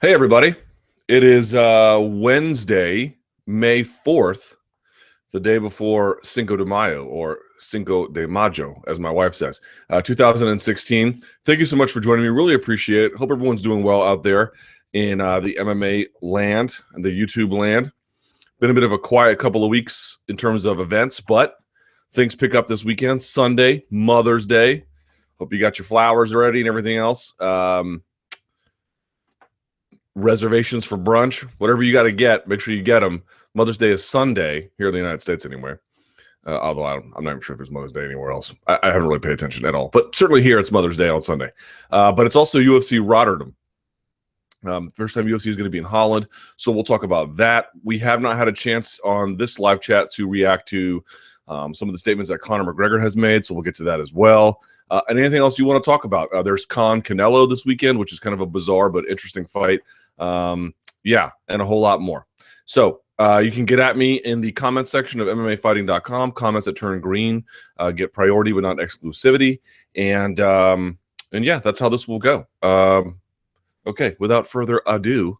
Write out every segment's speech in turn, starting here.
Hey, everybody. It is Wednesday, May 4th, the day before Cinco de Mayo, or Cinco de Mayo, as my wife says, 2016. Thank you so much for joining me. Really appreciate it. Hope everyone's doing well out there in the MMA land and the YouTube land. Been a bit of a quiet couple of weeks in terms of events, but things pick up this weekend. Sunday, Mother's Day. Hope you got your flowers ready and everything else. Reservations for brunch, whatever you got to get, make sure you get them. Mother's Day is Sunday here in the United States anyway. Although I'm not even sure if there's Mother's Day anywhere else. I haven't really paid attention at all. But certainly here it's Mother's Day on Sunday. But it's also UFC Rotterdam. First time UFC is going to be in Holland. So we'll talk about that. We have not had a chance on this live chat to react to some of the statements that Conor McGregor has made. So we'll get to that as well. And anything else you want to talk about? There's Canelo this weekend, which is kind of a bizarre but interesting fight. Yeah, and a whole lot more. So you can get at me in the comments section of MMAfighting.com. Comments that turn green get priority but not exclusivity. And yeah, that's how this will go. Okay, without further ado,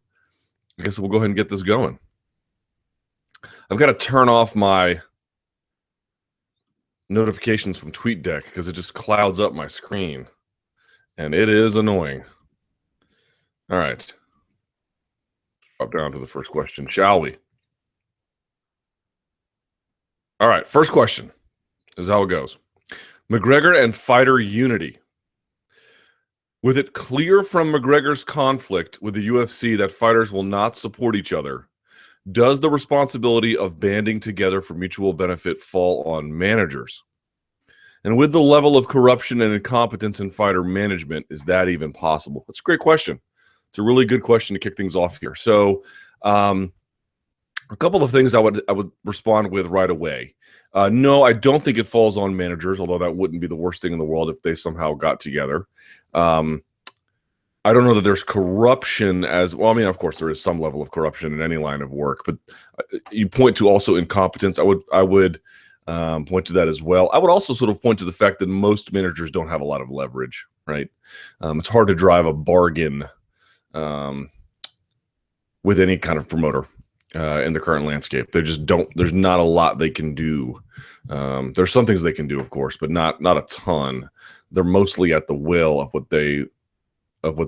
I guess we'll go ahead and get this going. I've got to turn off my notifications from TweetDeck because it just clouds up my screen. And it is annoying. All right. Drop down to the first question, shall we? All right, first question is how it goes. McGregor and fighter unity. With it clear from McGregor's conflict with the UFC that fighters will not support each other, does the responsibility of banding together for mutual benefit fall on managers? And with the level of corruption and incompetence in fighter management, is that even possible? That's a great question. It's a really good question to kick things off here. So a couple of things I would respond with right away. No, I don't think it falls on managers, although that wouldn't be the worst thing in the world if they somehow got together. I don't know that there's corruption as well. I mean, of course, there is some level of corruption in any line of work, but you point to also incompetence. I would point to that as well. I would also sort of point to the fact that most managers don't have a lot of leverage, right? It's hard to drive a bargain with any kind of promoter in the current landscape. They just don't. There's not a lot they can do. There's some things they can do, of course, but not a ton. They're mostly at the will of what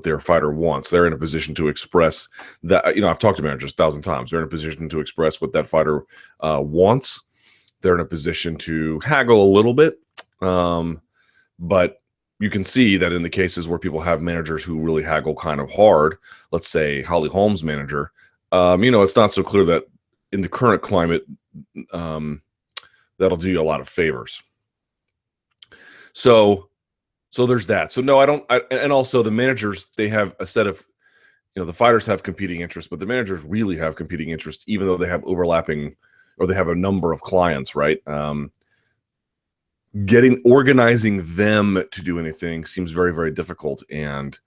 their fighter wants. They're in a position to express that. I've talked to managers 1,000 times. They're in a position to express what that fighter wants. They're in a position to haggle a little bit, but you can see that in the cases where people have managers who really haggle kind of hard, let's say Holly Holm's manager, it's not so clear that in the current climate that'll do you a lot of favors. So there's that. So no, I don't. And also the managers, they have a set of, the fighters have competing interests, but the managers really have competing interests, even though they have overlapping, or they have a number of clients, right? Organizing them to do anything seems very, very difficult. And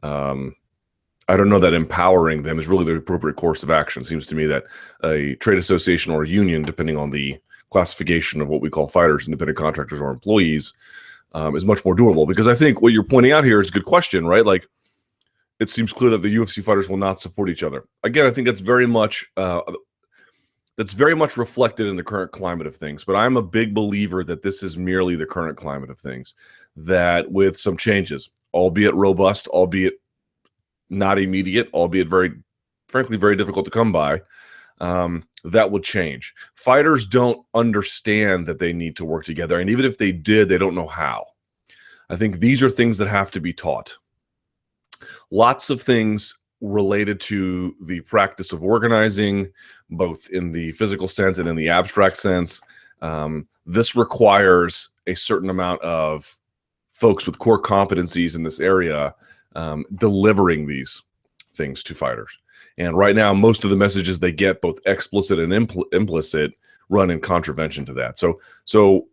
I don't know that empowering them is really the appropriate course of action. It seems to me that a trade association or a union, depending on the classification of what we call fighters, independent contractors, or employees, is much more doable. Because I think what you're pointing out here is a good question, right? Like, it seems clear that the UFC fighters will not support each other. Again, I think that's very much reflected in the current climate of things. But I'm a big believer that this is merely the current climate of things, that with some changes, albeit robust, albeit not immediate, albeit frankly, very difficult to come by, that would change. Fighters don't understand that they need to work together. And even if they did, they don't know how. I think these are things that have to be taught. Lots of things related to the practice of organizing, both in the physical sense and in the abstract sense. This requires a certain amount of folks with core competencies in this area delivering these things to fighters. And right now, most of the messages they get, both explicit and implicit, run in contravention to that. So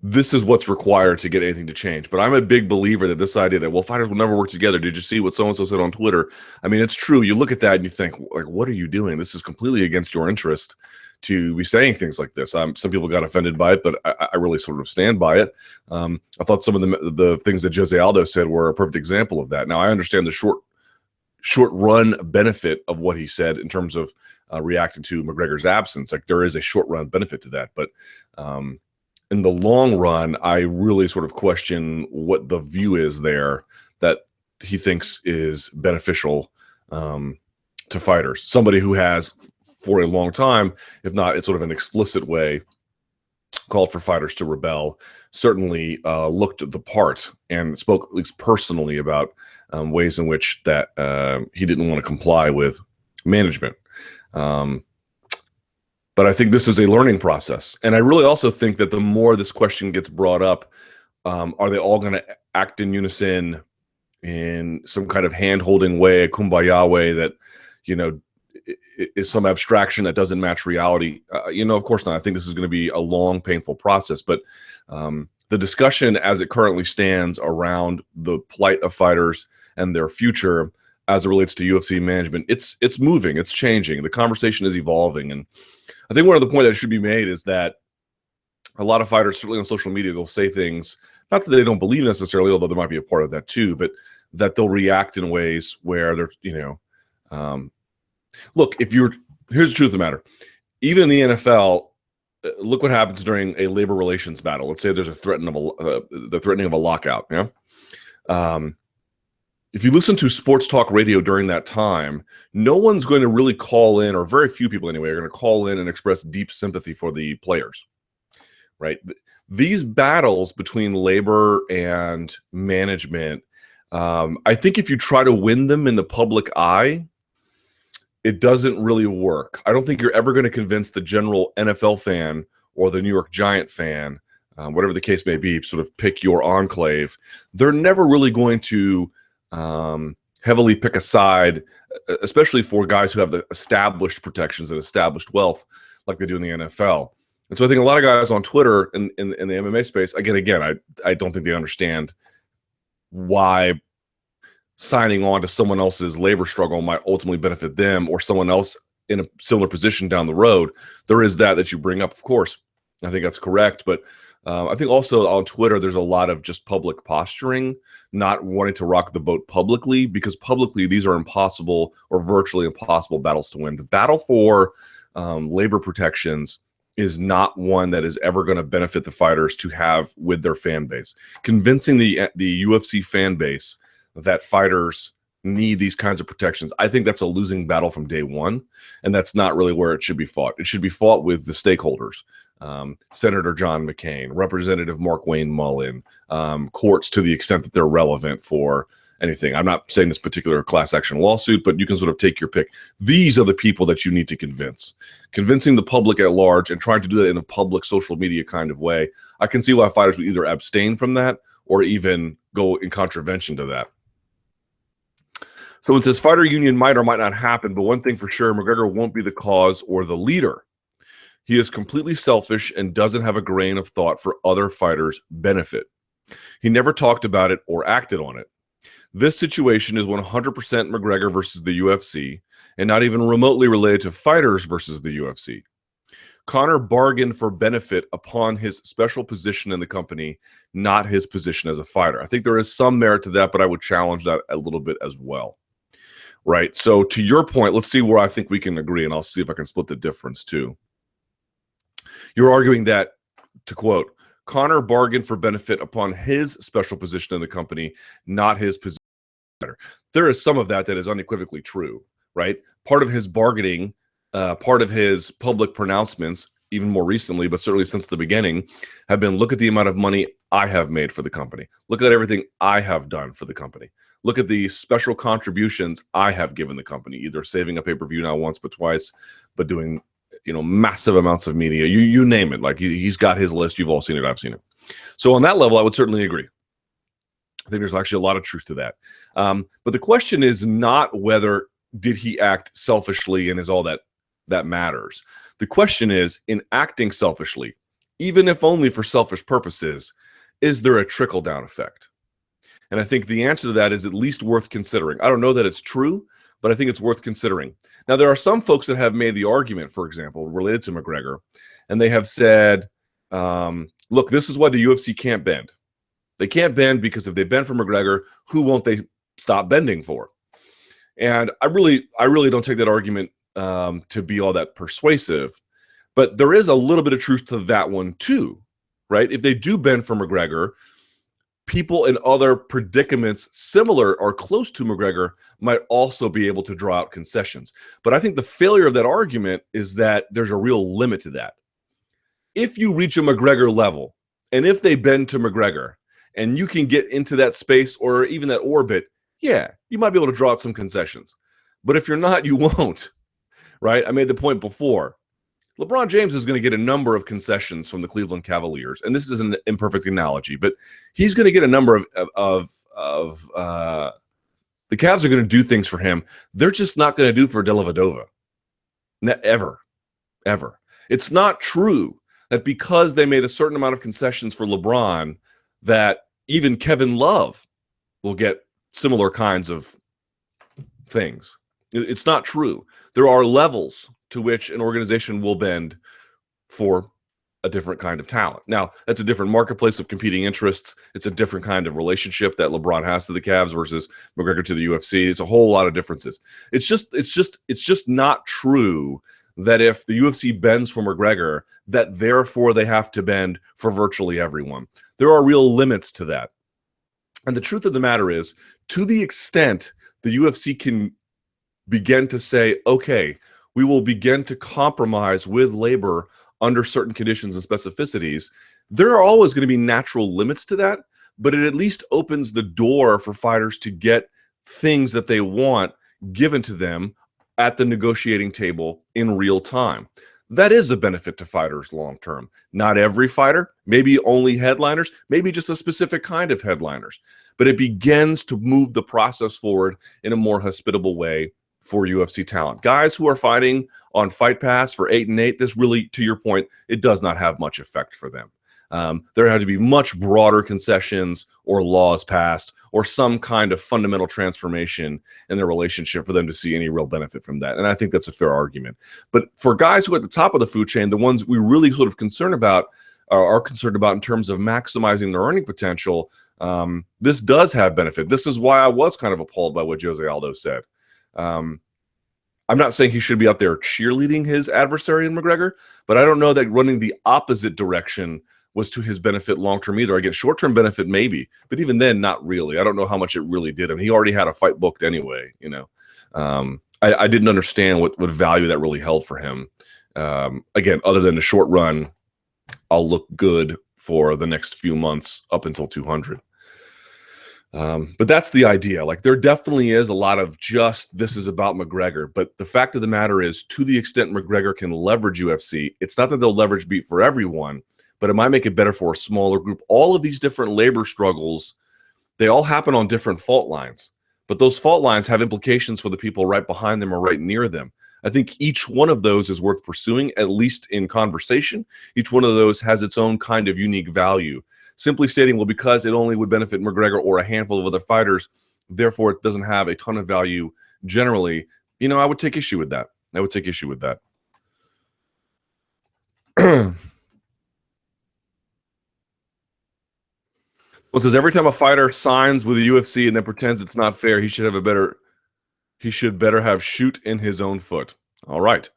this is what's required to get anything to change. But I'm a big believer that this idea that, well, fighters will never work together. Did you see what so-and-so said on Twitter? I mean, it's true. You look at that and you think, like, what are you doing? This is completely against your interest to be saying things like this. Some people got offended by it, but I really sort of stand by it. I thought some of the things that Jose Aldo said were a perfect example of that. Now, I understand the short-run benefit of what he said in terms of reacting to McGregor's absence. Like, there is a short-run benefit to that, but in the long run, I really sort of question what the view is there that he thinks is beneficial to fighters. Somebody who has, for a long time, if not in sort of an explicit way, called for fighters to rebel, certainly looked at the part and spoke at least personally about ways in which that he didn't want to comply with management. But I think this is a learning process. And I really also think that the more this question gets brought up, are they all going to act in unison in some kind of hand-holding way, a kumbaya way that, you know, is some abstraction that doesn't match reality? Of course not. I think this is going to be a long, painful process. But the discussion as it currently stands around the plight of fighters and their future as it relates to UFC management, it's moving, it's changing. The conversation is evolving. And I think one of the points that should be made is that a lot of fighters, certainly on social media, they'll say things, not that they don't believe necessarily, although there might be a part of that too, but that they'll react in ways where they're, look, here's the truth of the matter. Even in the NFL, look what happens during a labor relations battle. Let's say there's the threatening of a lockout. If you listen to sports talk radio during that time, no one's going to really call in, or very few people anyway, are going to call in and express deep sympathy for the players, right? These battles between labor and management, I think if you try to win them in the public eye, it doesn't really work. I don't think you're ever going to convince the general NFL fan or the New York Giant fan, whatever the case may be, sort of pick your enclave. They're never really going to heavily pick a side, especially for guys who have the established protections and established wealth like they do in the NFL. And so I think a lot of guys on Twitter in the MMA space, again, I don't think they understand why signing on to someone else's labor struggle might ultimately benefit them or someone else in a similar position down the road. There is that you bring up, of course. I think that's correct. But I think also on Twitter, there's a lot of just public posturing, not wanting to rock the boat publicly, because publicly these are impossible or virtually impossible battles to win. The battle for labor protections is not one that is ever going to benefit the fighters to have with their fan base. Convincing the UFC fan base that fighters need these kinds of protections, I think that's a losing battle from day one, and that's not really where it should be fought. It should be fought with the stakeholders. Senator John McCain, Representative Mark Wayne Mullen, courts to the extent that they're relevant for anything. I'm not saying this particular class action lawsuit, but you can sort of take your pick. These are the people that you need to convince. Convincing the public at large and trying to do that in a public social media kind of way, I can see why fighters would either abstain from that or even go in contravention to that. So this fighter union might or might not happen, but one thing for sure, McGregor won't be the cause or the leader. He is completely selfish and doesn't have a grain of thought for other fighters' benefit. He never talked about it or acted on it. This situation is 100% McGregor versus the UFC, and not even remotely related to fighters versus the UFC. Conor bargained for benefit upon his special position in the company, not his position as a fighter. I think there is some merit to that, but I would challenge that a little bit as well. Right. So to your point, let's see where I think we can agree, and I'll see if I can split the difference too. You're arguing that, to quote, Conor bargained for benefit upon his special position in the company, not his position. There is some of that is unequivocally true, right? Part of his bargaining, part of his public pronouncements, even more recently, but certainly since the beginning, have been, look at the amount of money I have made for the company. Look at everything I have done for the company. Look at the special contributions I have given the company, either saving a pay-per-view not once but twice, but doing massive amounts of media. You name it. Like he's got his list. You've all seen it. I've seen it. So on that level, I would certainly agree. I think there's actually a lot of truth to that. But the question is not whether did he act selfishly and is all that matters. The question is, in acting selfishly, even if only for selfish purposes, is there a trickle-down effect? And I think the answer to that is at least worth considering. I don't know that it's true, but I think it's worth considering. Now, there are some folks that have made the argument, for example, related to McGregor, and they have said, look, this is why the UFC can't bend. They can't bend because if they bend for McGregor, who won't they stop bending for? And I really don't take that argument to be all that persuasive. But there is a little bit of truth to that one too, right? If they do bend for McGregor, people in other predicaments similar or close to McGregor might also be able to draw out concessions. But I think the failure of that argument is that there's a real limit to that. If you reach a McGregor level, and if they bend to McGregor, and you can get into that space or even that orbit, yeah, you might be able to draw out some concessions. But if you're not, you won't, right? I made the point before. LeBron James is going to get a number of concessions from the Cleveland Cavaliers, and this is an imperfect analogy, but he's going to get a number of the Cavs are going to do things for him. They're just not going to do for Dellavedova. Ever. It's not true that because they made a certain amount of concessions for LeBron, that even Kevin Love will get similar kinds of things. It's not true. There are levels to which an organization will bend for a different kind of talent. Now, that's a different marketplace of competing interests. It's a different kind of relationship that LeBron has to the Cavs versus McGregor to the UFC. It's a whole lot of differences. It's just not true that if the UFC bends for McGregor, that therefore they have to bend for virtually everyone. There are real limits to that. And the truth of the matter is, to the extent the UFC can begin to say, okay, we will begin to compromise with labor under certain conditions and specificities, there are always going to be natural limits to that, but it at least opens the door for fighters to get things that they want given to them at the negotiating table in real time. That is a benefit to fighters long term. Not every fighter, maybe only headliners, maybe just a specific kind of headliners, but it begins to move the process forward in a more hospitable way for UFC talent. Guys who are fighting on Fight Pass for 8 and 8, this really, to your point, it does not have much effect for them. There had to be much broader concessions or laws passed or some kind of fundamental transformation in their relationship for them to see any real benefit from that. And I think that's a fair argument. But for guys who are at the top of the food chain, the ones we really sort of concerned about are concerned about in terms of maximizing their earning potential, this does have benefit. This is why I was kind of appalled by what Jose Aldo said. I'm not saying he should be out there cheerleading his adversary in McGregor, but I don't know that running the opposite direction was to his benefit long-term either. Again, short-term benefit maybe, but even then, not really. I don't know how much it really did him. He already had a fight booked anyway, you know. I didn't understand what value that really held for him. Again, other than the short run, I'll look good for the next few months up until 200. But that's the idea. Like, there definitely is a lot of just this is about McGregor. But the fact of the matter is, to the extent McGregor can leverage UFC, it's not that they'll leverage beat for everyone, but it might make it better for a smaller group. All of these different labor struggles, they all happen on different fault lines. But those fault lines have implications for the people right behind them or right near them. I think each one of those is worth pursuing, at least in conversation. Each one of those has its own kind of unique value. Simply stating, well, because it only would benefit McGregor or a handful of other fighters, therefore it doesn't have a ton of value generally, you know, I would take issue with that. I would take issue with that. Well, because every time a fighter signs with the UFC and then pretends it's not fair, he should better have shoot in his own foot. All right.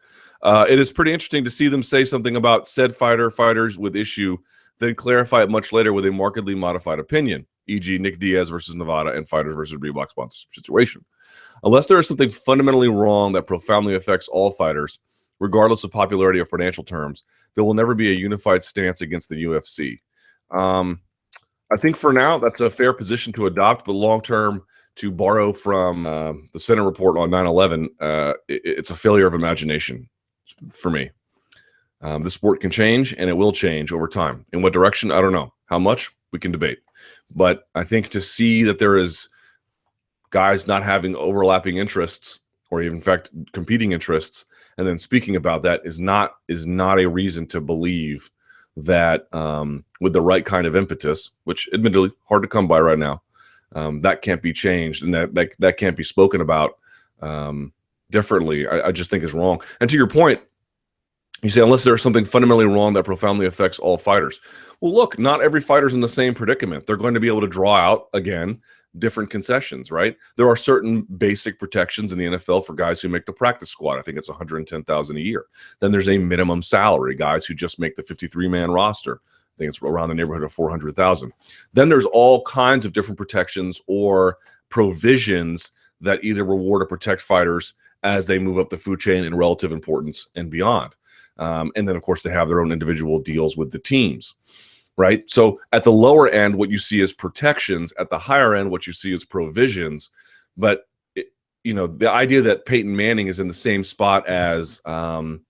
It is pretty interesting to see them say something about said fighters with issue, then clarify it much later with a markedly modified opinion, e.g. Nick Diaz versus Nevada and fighters versus Reebok sponsorship situation. Unless there is something fundamentally wrong that profoundly affects all fighters, regardless of popularity or financial terms, there will never be a unified stance against the UFC. I think for now, that's a fair position to adopt, but long-term, to borrow from the Senate report on 9/11, it's a failure of imagination for me. The sport can change, and it will change over time. In what direction? I don't know. How much? We can debate. But I think to see that there is guys not having overlapping interests, or even, in fact, competing interests, and then speaking about that is not a reason to believe that with the right kind of impetus, which admittedly hard to come by right now, that can't be changed, and that can't be spoken about differently. I just think is wrong. And to your point, You say, unless there's something fundamentally wrong that profoundly affects all fighters. Well, look, not every fighter's in the same predicament. They're going to be able to draw out, again, different concessions, right? There are certain basic protections in the NFL for guys who make the practice squad. I think it's $110,000 a year. Then there's a minimum salary, guys who just make the 53-man roster. I think it's around the neighborhood of $400,000. Then there's all kinds of different protections or provisions that either reward or protect fighters as they move up the food chain in relative importance and beyond. And then, of course, they have their own individual deals with the teams, right? So at the lower end, what you see is protections. At the higher end, what you see is provisions. But, the idea that Peyton Manning is in the same spot as, I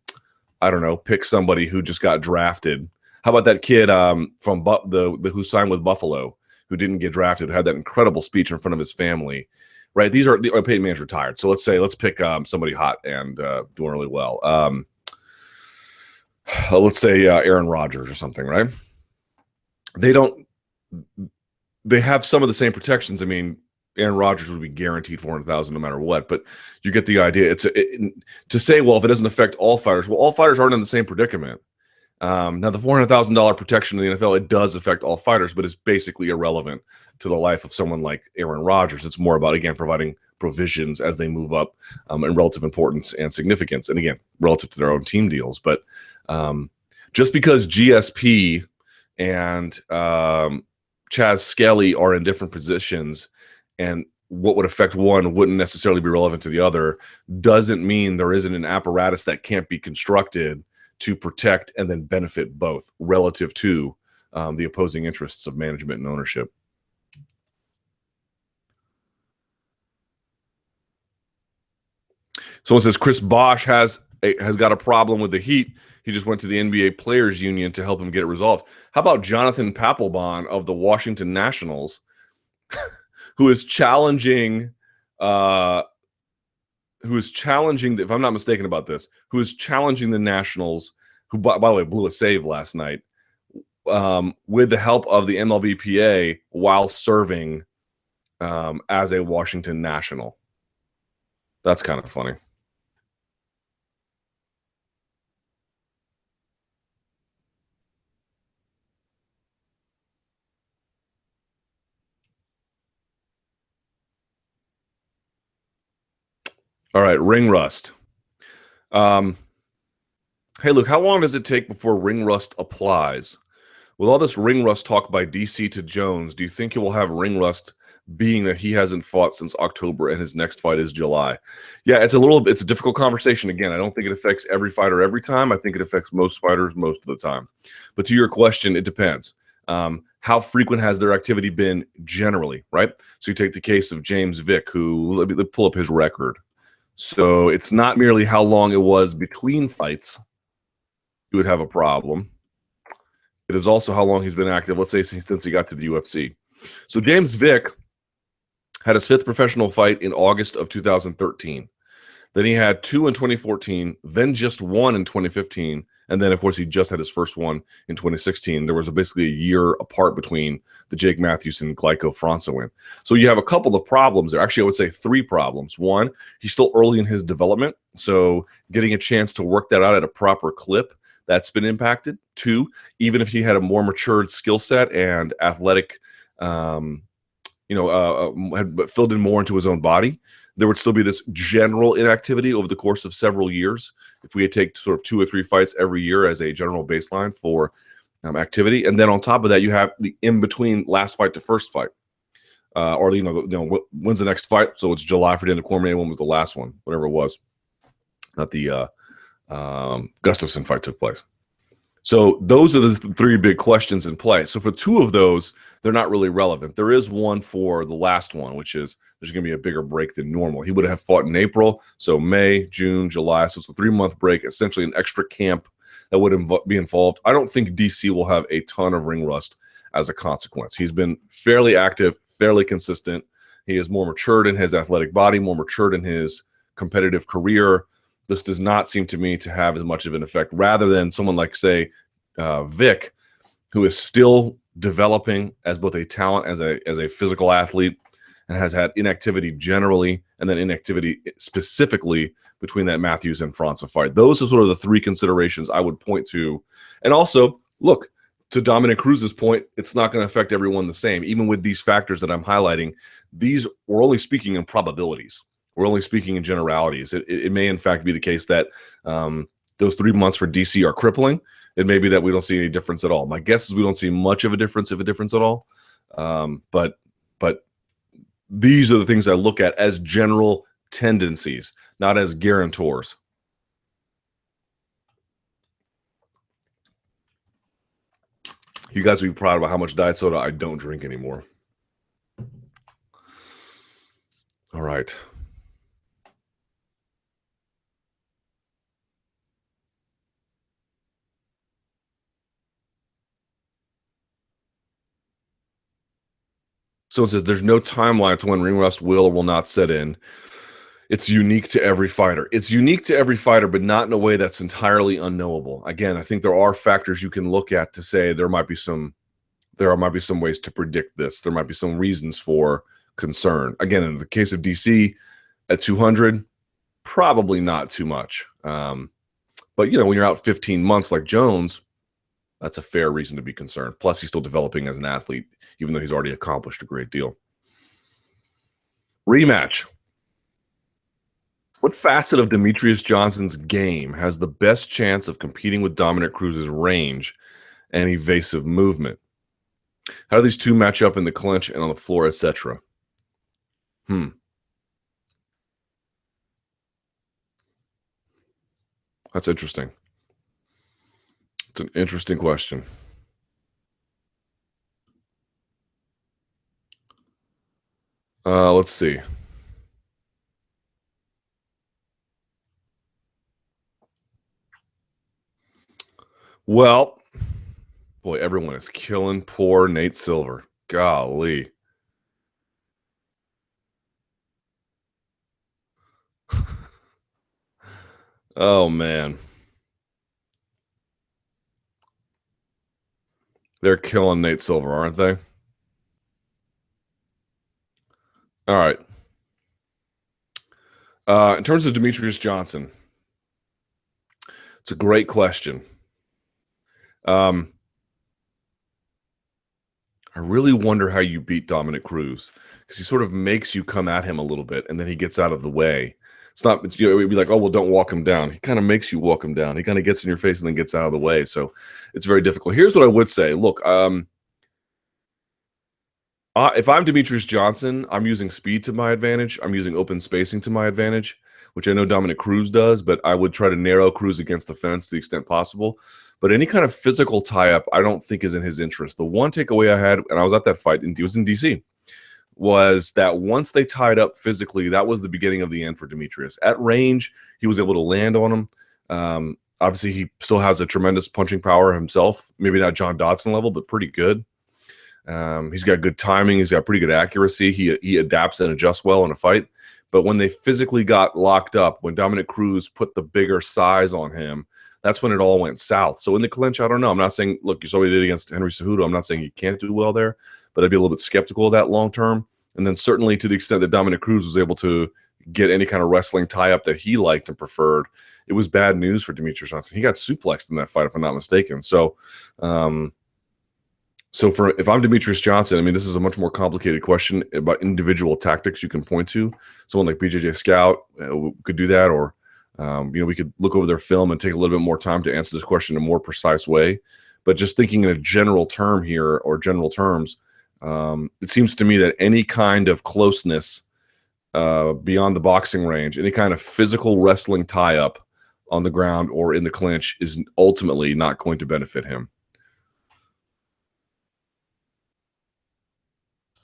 don't know, pick somebody who just got drafted. How about that kid from who signed with Buffalo, who didn't get drafted, who had that incredible speech in front of his family, right? Peyton Manning's retired. So let's pick somebody hot and doing really well. Let's say Aaron Rodgers or something, right? They have some of the same protections. I mean, Aaron Rodgers would be guaranteed $400,000 no matter what, but you get the idea. To say, well, if it doesn't affect all fighters, well, all fighters aren't in the same predicament. Now, the $400,000 protection in the NFL, it does affect all fighters, but it's basically irrelevant to the life of someone like Aaron Rodgers. It's more about, again, providing provisions as they move up in relative importance and significance, and again, relative to their own team deals. But just because GSP and Chaz Skelly are in different positions and what would affect one wouldn't necessarily be relevant to the other doesn't mean there isn't an apparatus that can't be constructed to protect and then benefit both relative to the opposing interests of management and ownership. Someone says Chris Bosh has got a problem with the Heat. He just went to the NBA Players Union to help him get it resolved. How about Jonathan Papelbon of the Washington Nationals, who is challenging, if I'm not mistaken about this, who is challenging the Nationals, who, by the way, blew a save last night, with the help of the MLBPA while serving as a Washington National. That's kind of funny. All right, ring rust. Hey, Luke, how long does it take before ring rust applies? With all this ring rust talk by DC to Jones, do you think he will have ring rust, being that he hasn't fought since October and his next fight is July? Yeah, it's a difficult conversation. Again, I don't think it affects every fighter every time. I think it affects most fighters most of the time. But to your question, it depends. How frequent has their activity been generally, right? So you take the case of James Vick, who, let me pull up his record. So it's not merely how long it was between fights you would have a problem. It is also how long he's been active, let's say since he got to the UFC. So James Vick had his 5th professional fight in August of 2013. Then he had 2 in 2014, then just 1 in 2015. And then, of course, he just had his first one in 2016. There was basically a year apart between the Jake Matthews and Glyco França win. So you have a couple of problems there. Actually, I would say 3 problems. One, he's still early in his development. So getting a chance to work that out at a proper clip, that's been impacted. 2, even if he had a more matured skill set and athletic, had filled in more into his own body, there would still be this general inactivity over the course of several years if we take sort of 2 or 3 fights every year as a general baseline for activity. And then on top of that, you have the in-between last fight to first fight. When's the next fight? So it's July for Daniel Cormier. When was the last one? Whatever it was. Not the Gustafsson fight took place. So those are the 3 big questions in play. So for 2 of those, they're not really relevant. There is one for the last one, which is there's going to be a bigger break than normal. He would have fought in April, so May, June, July. So it's a 3-month break, essentially an extra camp that would be involved. I don't think DC will have a ton of ring rust as a consequence. He's been fairly active, fairly consistent. He is more matured in his athletic body, more matured in his competitive career. This does not seem to me to have as much of an effect, rather than someone like, say, Vick, who is still developing as both a talent, as a physical athlete, and has had inactivity generally, and then inactivity specifically between that Matthews and França fight. Those are sort of the three considerations I would point to. And also, look, to Dominic Cruz's point, it's not going to affect everyone the same. Even with these factors that I'm highlighting, we're only speaking in probabilities. We're only speaking in generalities. It may, in fact, be the case that those 3 months for DC are crippling. It may be that we don't see any difference at all. My guess is we don't see much of a difference, if a difference at all. But these are the things I look at as general tendencies, not as guarantors. You guys would be proud about how much diet soda I don't drink anymore. All right. So it says there's no timeline to when ring rust will or will not set in. It's unique to every fighter. It's unique to every fighter, but not in a way that's entirely unknowable. Again, I think there are factors you can look at to say there might be some ways to predict this. There might be some reasons for concern. Again, in the case of DC at 200, probably not too much. But when you're out 15 months like Jones, that's a fair reason to be concerned. Plus, he's still developing as an athlete, even though he's already accomplished a great deal. Rematch. What facet of Demetrious Johnson's game has the best chance of competing with Dominic Cruz's range and evasive movement? How do these two match up in the clinch and on the floor, etc.? That's interesting. It's an interesting question. Let's see. Well, boy, everyone is killing poor Nate Silver. Golly. Oh, man. They're killing Nate Silver, aren't they? All right. In terms of Demetrious Johnson, it's a great question. I really wonder how you beat Dominic Cruz, because he sort of makes you come at him a little bit, and then he gets out of the way. It'd be like, oh, well, don't walk him down. He kind of makes you walk him down. He kind of gets in your face and then gets out of the way. So it's very difficult. Here's what I would say. Look, if I'm Demetrious Johnson, I'm using speed to my advantage. I'm using open spacing to my advantage, which I know Dominic Cruz does, but I would try to narrow Cruz against the fence to the extent possible. But any kind of physical tie-up, I don't think is in his interest. The one takeaway I had, and I was at that fight, and he was in DC, was that once they tied up physically, that was the beginning of the end for Demetrious. At range, he was able to land on him. Obviously, he still has a tremendous punching power himself. Maybe not John Dodson level, but pretty good. He's got good timing. He's got pretty good accuracy. He adapts and adjusts well in a fight. But when they physically got locked up, when Dominic Cruz put the bigger size on him, that's when it all went south. So in the clinch, I don't know. I'm not saying, look, you saw what he did against Henry Cejudo. I'm not saying he can't do well there, but I'd be a little bit skeptical of that long term. And then certainly to the extent that Dominic Cruz was able to get any kind of wrestling tie-up that he liked and preferred, it was bad news for Demetrious Johnson. He got suplexed in that fight, if I'm not mistaken. So if I'm Demetrious Johnson, I mean, this is a much more complicated question about individual tactics you can point to. Someone like BJJ Scout could do that, or we could look over their film and take a little bit more time to answer this question in a more precise way. But just thinking in a general term here, or general terms, it seems to me that any kind of closeness beyond the boxing range, any kind of physical wrestling tie-up on the ground or in the clinch is ultimately not going to benefit him.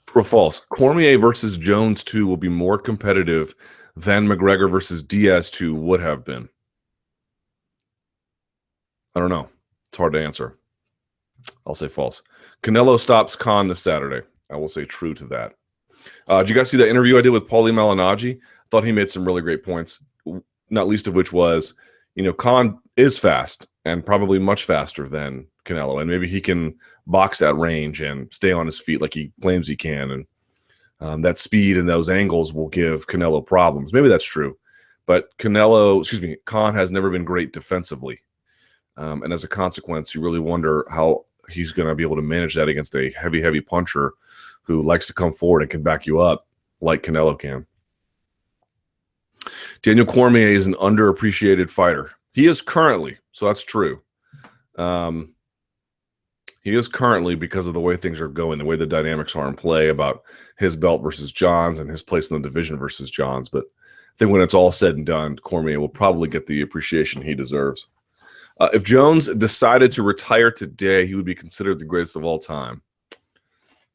True or false? Cormier versus Jones 2 will be more competitive than McGregor versus Diaz 2 would have been. I don't know. It's hard to answer. I'll say false. Canelo stops Khan this Saturday. I will say true to that. Did you guys see that interview I did with Paulie Malignaggi? I thought he made some really great points, not least of which was, Khan is fast and probably much faster than Canelo, and maybe he can box at range and stay on his feet like he claims he can. And That speed and those angles will give Canelo problems. Maybe that's true. But Khan has never been great defensively. And as a consequence, you really wonder how he's going to be able to manage that against a heavy puncher who likes to come forward and can back you up like Canelo can. Daniel Cormier is an underappreciated fighter. He is currently, so that's true. He is currently, because of the way things are going, the way the dynamics are in play about his belt versus John's and his place in the division versus John's. But I think when it's all said and done, Cormier will probably get the appreciation he deserves. If Jones decided to retire today, he would be considered the greatest of all time.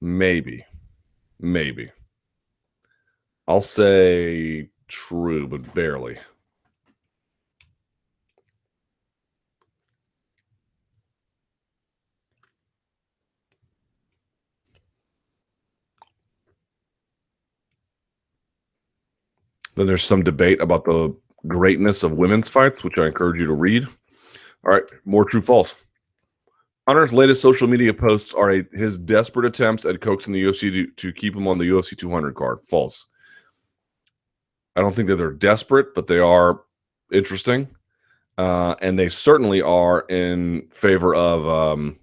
Maybe. I'll say true, but barely. Then there's some debate about the greatness of women's fights, which I encourage you to read. All right, more true false. Conor's latest social media posts are his desperate attempts at coaxing the UFC to keep him on the UFC 200 card. False. I don't think that they're desperate, but they are interesting. And they certainly are in favor of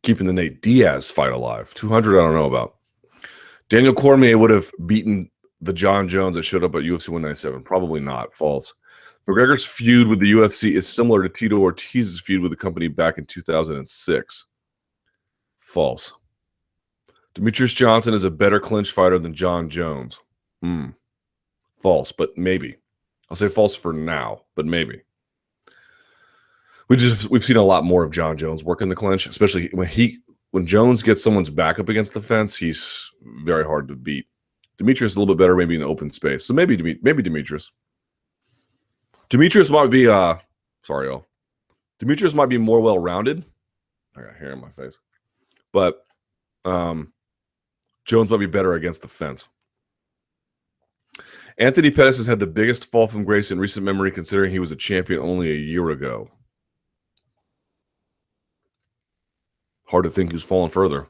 keeping the Nate Diaz fight alive. 200, I don't know about. Daniel Cormier would have beaten the John Jones that showed up at UFC 197. Probably not. False. McGregor's feud with the UFC is similar to Tito Ortiz's feud with the company back in 2006. False. Demetrius Johnson is a better clinch fighter than John Jones. False, but maybe. I'll say false for now, but maybe. We've seen a lot more of John Jones work in the clinch, especially when Jones gets someone's back up against the fence. He's very hard to beat. Demetrius is a little bit better, maybe in open space. So maybe Demetrius. Demetrius might be sorry, y'all. Demetrius might be more well-rounded. I got hair in my face. But Jones might be better against the fence. Anthony Pettis has had the biggest fall from grace in recent memory, considering he was a champion only a year ago. Hard to think who's fallen further.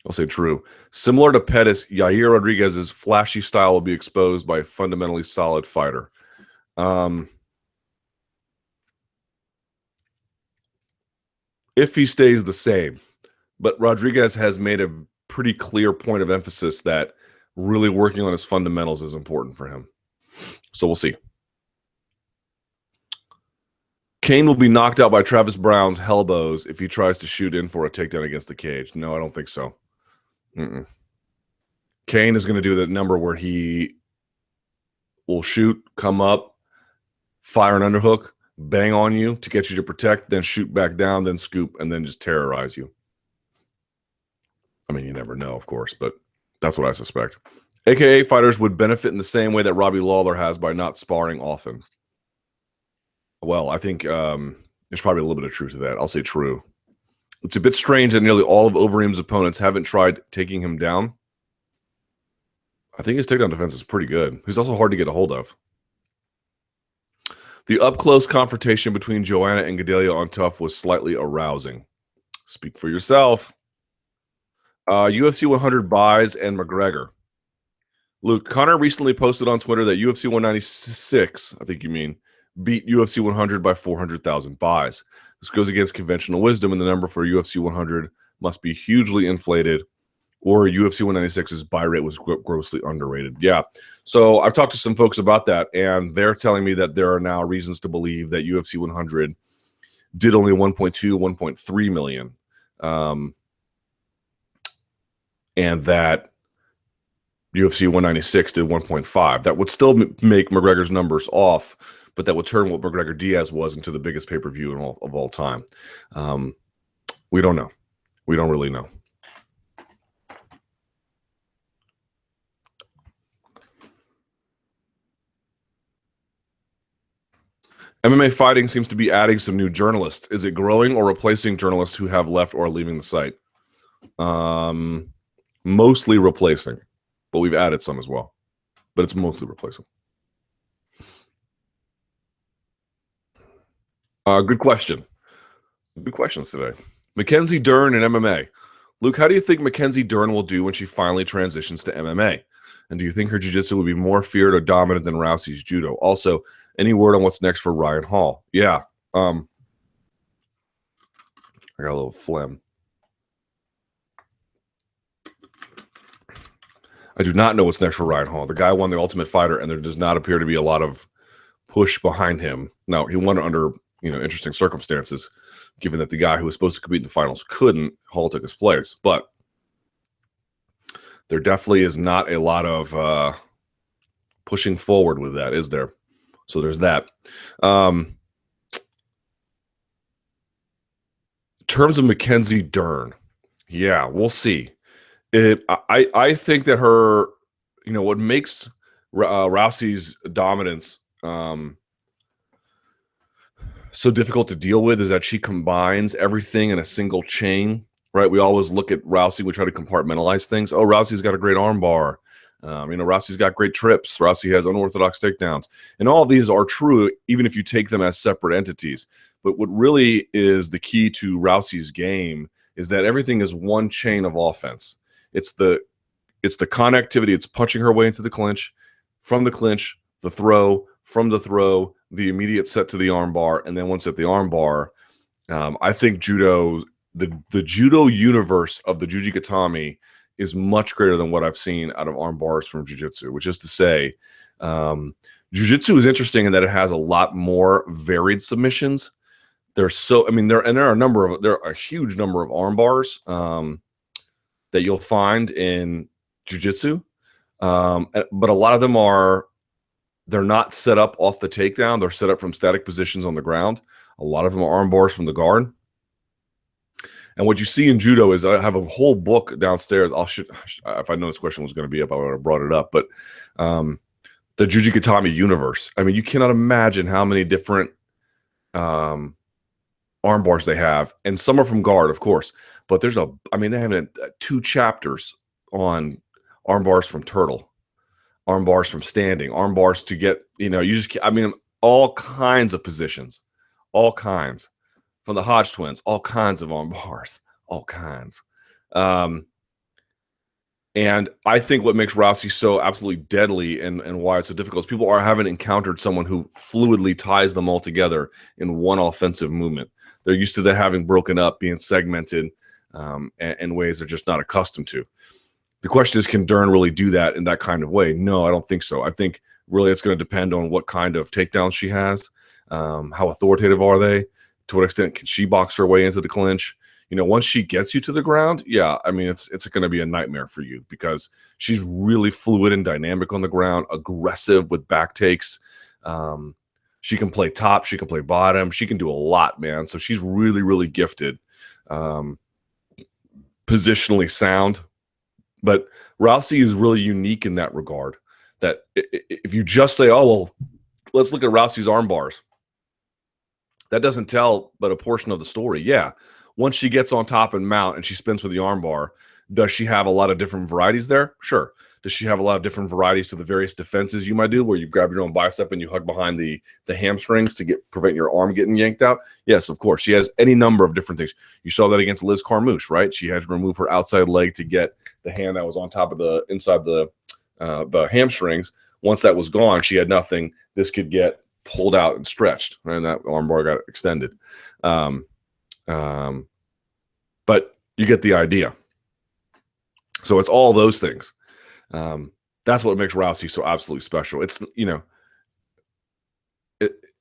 I'll say true. Similar to Pettis, Yair Rodriguez's flashy style will be exposed by a fundamentally solid fighter. If he stays the same. But Rodriguez has made a pretty clear point of emphasis that really working on his fundamentals is important for him. So we'll see. Kane will be knocked out by Travis Brown's elbows if he tries to shoot in for a takedown against the cage. No, I don't think so. Kane is going to do the number where he will shoot, come up, fire an underhook, bang on you to get you to protect, then shoot back down, then scoop, and then just terrorize you. I mean, you never know, of course, but that's what I suspect. AKA fighters would benefit in the same way that Robbie Lawler has by not sparring often. Well, I think there's probably a little bit of truth to that. I'll say true. It's a bit strange that nearly all of Overeem's opponents haven't tried taking him down. I think his takedown defense is pretty good. He's also hard to get a hold of. The up-close confrontation between Joanna and Gadelha on Tough was slightly arousing. Speak for yourself. UFC 100 buys and McGregor. Luke, Conor recently posted on Twitter that UFC 196, I think you mean, beat UFC 100 by 400,000 buys. This goes against conventional wisdom, and the number for UFC 100 must be hugely inflated, or UFC 196's buy rate was grossly underrated. Yeah. So I've talked to some folks about that, and they're telling me that there are now reasons to believe that UFC 100 did only 1.2, 1.3 million. And that UFC 196 did 1.5. That would still make McGregor's numbers off, but that would turn what McGregor Diaz was into the biggest pay-per-view of all time. We don't know. We don't really know. MMA fighting seems to be adding some new journalists. Is it growing or replacing journalists who have left or are leaving the site? Mostly replacing, but we've added some as well. But it's mostly replacing. Good question. Good questions today. Mackenzie Dern in MMA. Luke, how do you think Mackenzie Dern will do when she finally transitions to MMA? And do you think her jiu-jitsu will be more feared or dominant than Rousey's judo? Also, any word on what's next for Ryan Hall? Yeah. I got a little phlegm. I do not know what's next for Ryan Hall. The guy won the Ultimate Fighter, and there does not appear to be a lot of push behind him. Now, he won under interesting circumstances, given that the guy who was supposed to compete in the finals couldn't. Hall took his place. But there definitely is not a lot of pushing forward with that, is there? So there's that. In terms of Mackenzie Dern, yeah, we'll see. I think that her, what makes Rousey's dominance so difficult to deal with is that she combines everything in a single chain, right? We always look at Rousey, we try to compartmentalize things. Oh, Rousey's got a great arm bar. Rousey's got great trips. Rousey has unorthodox takedowns. And all of these are true, even if you take them as separate entities. But what really is the key to Rousey's game is that everything is one chain of offense. It's the connectivity. It's punching her way into the clinch, from the clinch, the throw, from the throw, the immediate set to the arm bar, and then once at the arm bar, I think judo, the judo universe of the Jujigatami is much greater than what I've seen out of arm bars from jiu-jitsu, which is to say, jiu-jitsu is interesting in that it has a lot more varied submissions. There are a huge number of arm bars that you'll find in jiu-jitsu, but a lot of them they're not set up off the takedown. They're set up from static positions on the ground. A lot of them are arm bars from the guard. And what you see in judo is, I have a whole book downstairs. If I know this question was going to be up, I would have brought it up. But the Jujigatami universe. I mean, you cannot imagine how many different arm bars they have, and some are from guard, of course. But they have 2 chapters on arm bars from turtle, arm bars from standing, arm bars to get, all kinds of positions, all kinds. From the Hodge twins, all kinds of arm bars, all kinds. And I think what makes Rousey so absolutely deadly and why it's so difficult is people haven't encountered someone who fluidly ties them all together in one offensive movement. They're used to that having broken up, being segmented in ways they're just not accustomed to. The question is, can Dern really do that in that kind of way? No, I don't think so. I think really it's going to depend on what kind of takedowns she has, how authoritative are they, to what extent can she box her way into the clinch. Once she gets you to the ground, it's going to be a nightmare for you because she's really fluid and dynamic on the ground, aggressive with back takes. She can play top, she can play bottom, she can do a lot, man. So she's really, really gifted, positionally sound. But Rousey is really unique in that regard, that if you just say, oh, well, let's look at Rousey's arm bars, that doesn't tell but a portion of the story. Yeah, once she gets on top and mount and she spins for the arm bar, does she have a lot of different varieties there? Sure. Does she have a lot of different varieties to the various defenses you might do, where you grab your own bicep and you hug behind the hamstrings to prevent your arm getting yanked out? Yes, of course. She has any number of different things. You saw that against Liz Carmouche, right? She had to remove her outside leg to get the hand that was on top of inside the hamstrings. Once that was gone, she had nothing. This could get pulled out and stretched, right? And that arm bar got extended. But you get the idea. So it's all those things. That's what makes Rousey so absolutely special. It's,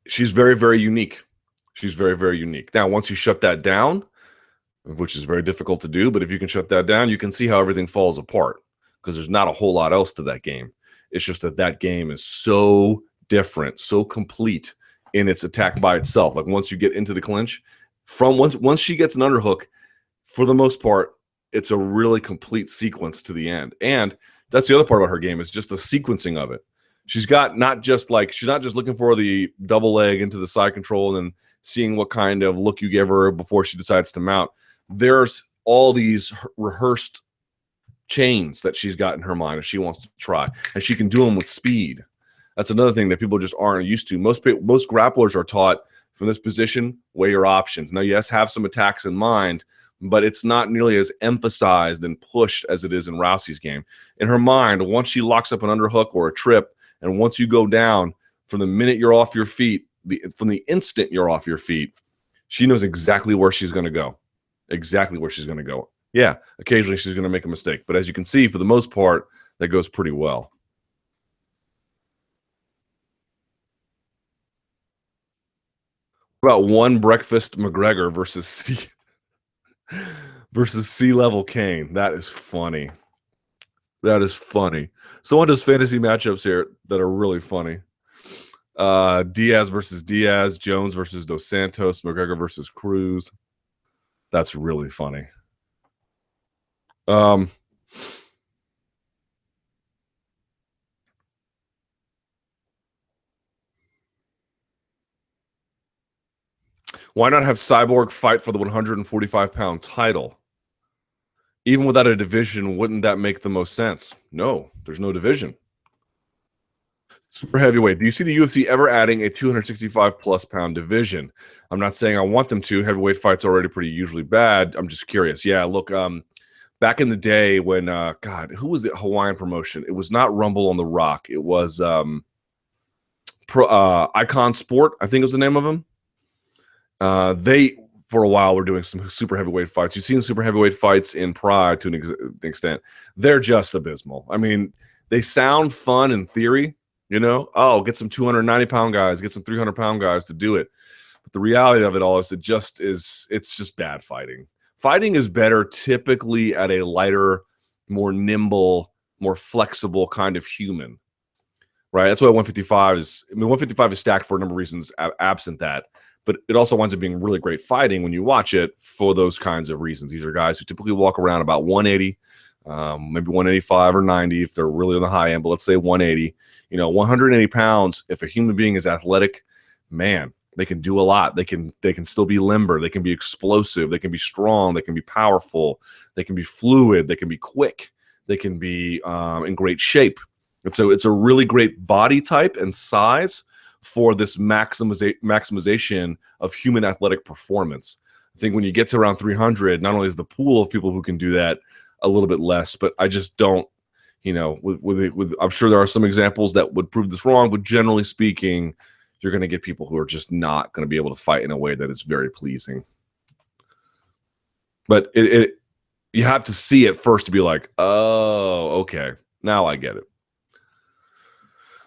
she's very, very unique. She's very, very unique. Now, once you shut that down, which is very difficult to do, but if you can shut that down, you can see how everything falls apart because there's not a whole lot else to that game. It's just that game is so different, so complete in its attack by itself. Like once you get into the clinch, once she gets an underhook, for the most part, it's a really complete sequence to the end. And that's the other part about her game, is just the sequencing of it. She's not just looking for the double leg into the side control and then seeing what kind of look you give her before she decides to mount. There's all these rehearsed chains that she's got in her mind if she wants to try, and she can do them with speed. That's another thing that people just aren't used to. Most grapplers are taught from this position, weigh your options. Now, yes, have some attacks in mind, but it's not nearly as emphasized and pushed as it is in Rousey's game. In her mind, once she locks up an underhook or a trip, and once you go down, from the minute you're off your feet, from the instant you're off your feet, she knows exactly where she's going to go. Exactly where she's going to go. Yeah, occasionally she's going to make a mistake, but as you can see, for the most part, that goes pretty well. About one breakfast McGregor versus C-level Kane. That is funny. That is funny. Someone does fantasy matchups here that are really funny. Diaz versus Diaz, Jones versus Dos Santos, McGregor versus Cruz. That's really funny. Why not have Cyborg fight for the 145-pound title? Even without a division, wouldn't that make the most sense? No, there's no division. Super heavyweight. Do you see the UFC ever adding a 265-plus pound division? I'm not saying I want them to. Heavyweight fights are already pretty usually bad. I'm just curious. Yeah, look, back in the day when, God, who was the Hawaiian promotion? It was not Rumble on the Rock. It was Icon Sport, I think was the name of them. They, for a while, were doing some super heavyweight fights. You've seen super heavyweight fights in Pride to an extent. They're just abysmal. I mean, they sound fun in theory. Oh, get some 290-pound guys, get some 300-pound guys to do it. But the reality of it all is it's just bad fighting. Fighting is better typically at a lighter, more nimble, more flexible kind of human, right? That's why 155 is. I mean, 155 is stacked for a number of reasons absent that, but it also winds up being really great fighting when you watch it for those kinds of reasons. These are guys who typically walk around about 180. Maybe 185 or 90 if they're really on the high end, but let's say 180. 180 pounds. If a human being is athletic, man, they can do a lot. They can still be limber. They can be explosive. They can be strong. They can be powerful. They can be fluid. They can be quick. They can be in great shape. And so it's a really great body type and size for this maximization of human athletic performance. I think when you get to around 300, not only is the pool of people who can do that a little bit less, but I just don't, with I'm sure there are some examples that would prove this wrong, but generally speaking, you're going to get people who are just not going to be able to fight in a way that is very pleasing. But you have to see it first to be like, oh, okay, now I get it.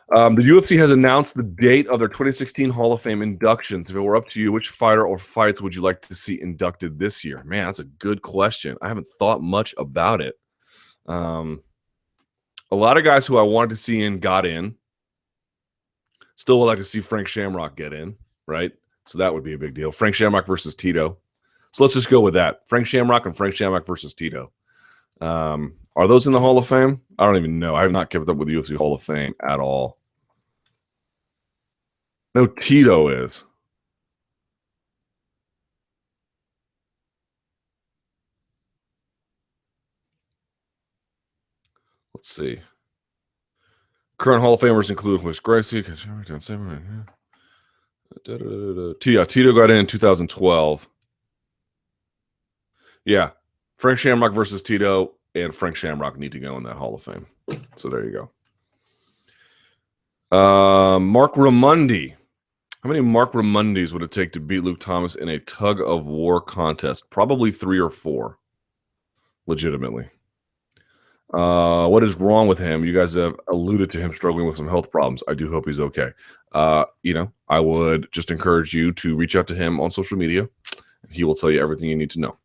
The UFC has announced the date of their 2016 Hall of Fame inductions. If it were up to you, which fighter or fights would you like to see inducted this year? Man, that's a good question. I haven't thought much about it. A lot of guys who I wanted to see in got in. Still would like to see Frank Shamrock get in, right? So that would be a big deal. Frank Shamrock versus Tito. So let's just go with that. Frank Shamrock and Frank Shamrock versus Tito. Are those in the Hall of Fame? I don't even know. I have not kept up with the UFC Hall of Fame at all. No, Tito is. Let's see. Current Hall of Famers include Luis Gracie. Tito got in 2012. Yeah. Frank Shamrock versus Tito and Frank Shamrock need to go in that Hall of Fame. So there you go. Mark Ramundi. How many Mark Ramundis would it take to beat Luke Thomas in a tug of war contest? Probably 3 or 4. Legitimately. What is wrong with him? You guys have alluded to him struggling with some health problems. I do hope he's okay. I would just encourage you to reach out to him on social media. He will tell you everything you need to know.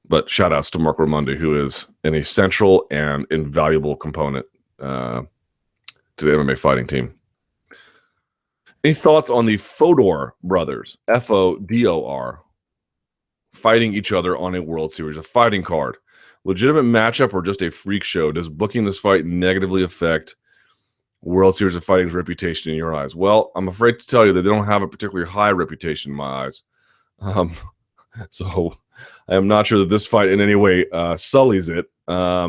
But shout outs to Mark Ramundi, who is an essential and invaluable component to the MMA fighting team. Any thoughts on the Fodor brothers, Fodor, fighting each other on a World Series, a fighting card? Legitimate matchup or just a freak show? Does booking this fight negatively affect World Series of Fighting's reputation in your eyes? Well, I'm afraid to tell you that they don't have a particularly high reputation in my eyes. So I am not sure that this fight in any way sullies it. Now,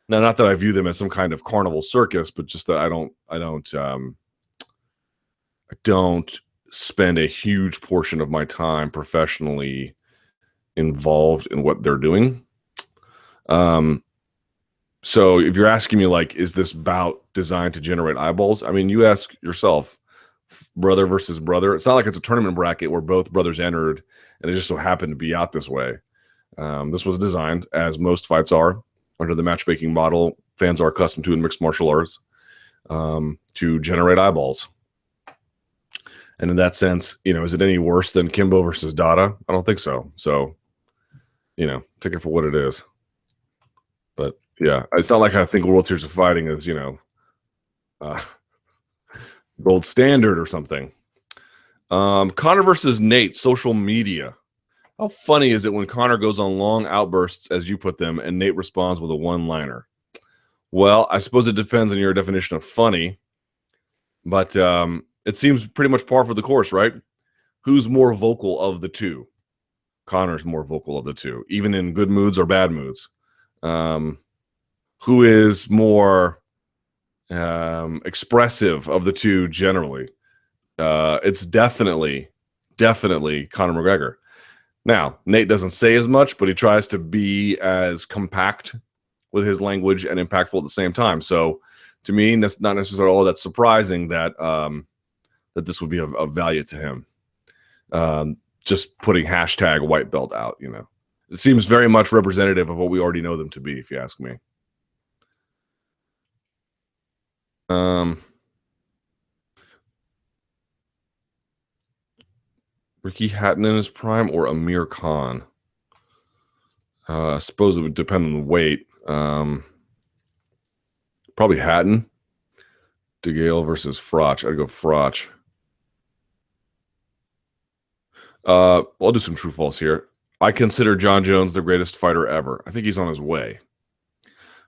not that I view them as some kind of carnival circus, but just that I don't spend a huge portion of my time professionally involved in what they're doing. So if you're asking me, like, is this bout designed to generate eyeballs? I mean, you ask yourself, brother versus brother. It's not like it's a tournament bracket where both brothers entered and it just so happened to be out this way. This was designed, as most fights are, under the matchmaking model fans are accustomed to in mixed martial arts, to generate eyeballs. And in that sense, is it any worse than Kimbo versus Dada? I don't think so. So, take it for what it is. But yeah, it's not like I think World Series of Fighting is, gold standard or something. Conor versus Nate, social media. How funny is it when Conor goes on long outbursts, as you put them, and Nate responds with a one-liner? Well, I suppose it depends on your definition of funny, but it seems pretty much par for the course, right? Who's more vocal of the two? Conor's more vocal of the two, even in good moods or bad moods. Who is more expressive of the two generally? It's definitely Conor McGregor. Now, Nate doesn't say as much, but he tries to be as compact with his language and impactful at the same time. So, to me, that's not necessarily all that surprising that that this would be of value to him. Just putting hashtag white belt out, it seems very much representative of what we already know them to be, if you ask me. Ricky Hatton in his prime or Amir Khan? I suppose it would depend on the weight. Probably Hatton. DeGale versus Froch. I'd go Froch. I'll do some true false here. I consider John Jones the greatest fighter ever. I think he's on his way.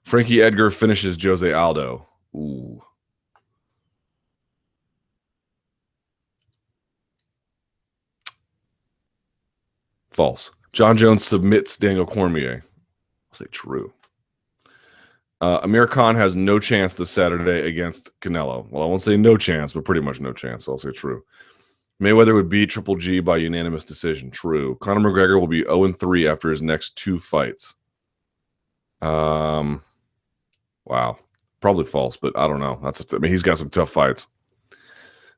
Frankie Edgar finishes Jose Aldo. Ooh. False. John Jones submits Daniel Cormier. I'll say true. Amir Khan has no chance this Saturday against Canelo. Well, I won't say no chance, but pretty much no chance. I'll say true. Mayweather would beat Triple G by unanimous decision. True. Conor McGregor will be 0-3 after his next 2 fights. Wow. Probably false, but I don't know. He's got some tough fights.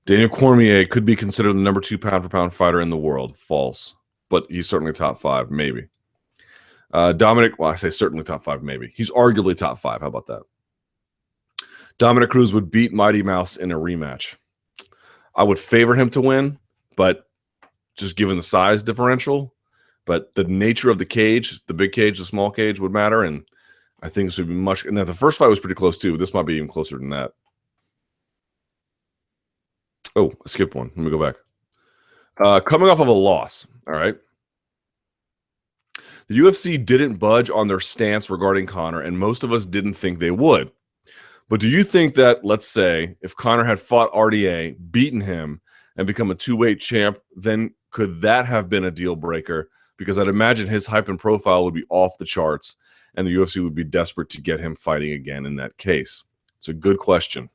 Daniel Cormier could be considered the number 2 pound-for-pound fighter in the world. False. But he's certainly top 5, maybe. Dominic, well, I say certainly top 5, maybe. He's arguably top 5. How about that? Dominic Cruz would beat Mighty Mouse in a rematch. I would favor him to win, but just given the size differential, but the nature of the cage, the big cage, the small cage would matter, and I think this would be much. And the first fight was pretty close too. This might be even closer than that. Oh, I skipped one. Let me go back. Coming off of a loss, all right. The UFC didn't budge on their stance regarding Conor, and most of us didn't think they would. But do you think that, let's say, if Conor had fought RDA, beaten him, and become a 2-weight champ, then could that have been a deal breaker? Because I'd imagine his hype and profile would be off the charts, and the UFC would be desperate to get him fighting again in that case. It's a good question.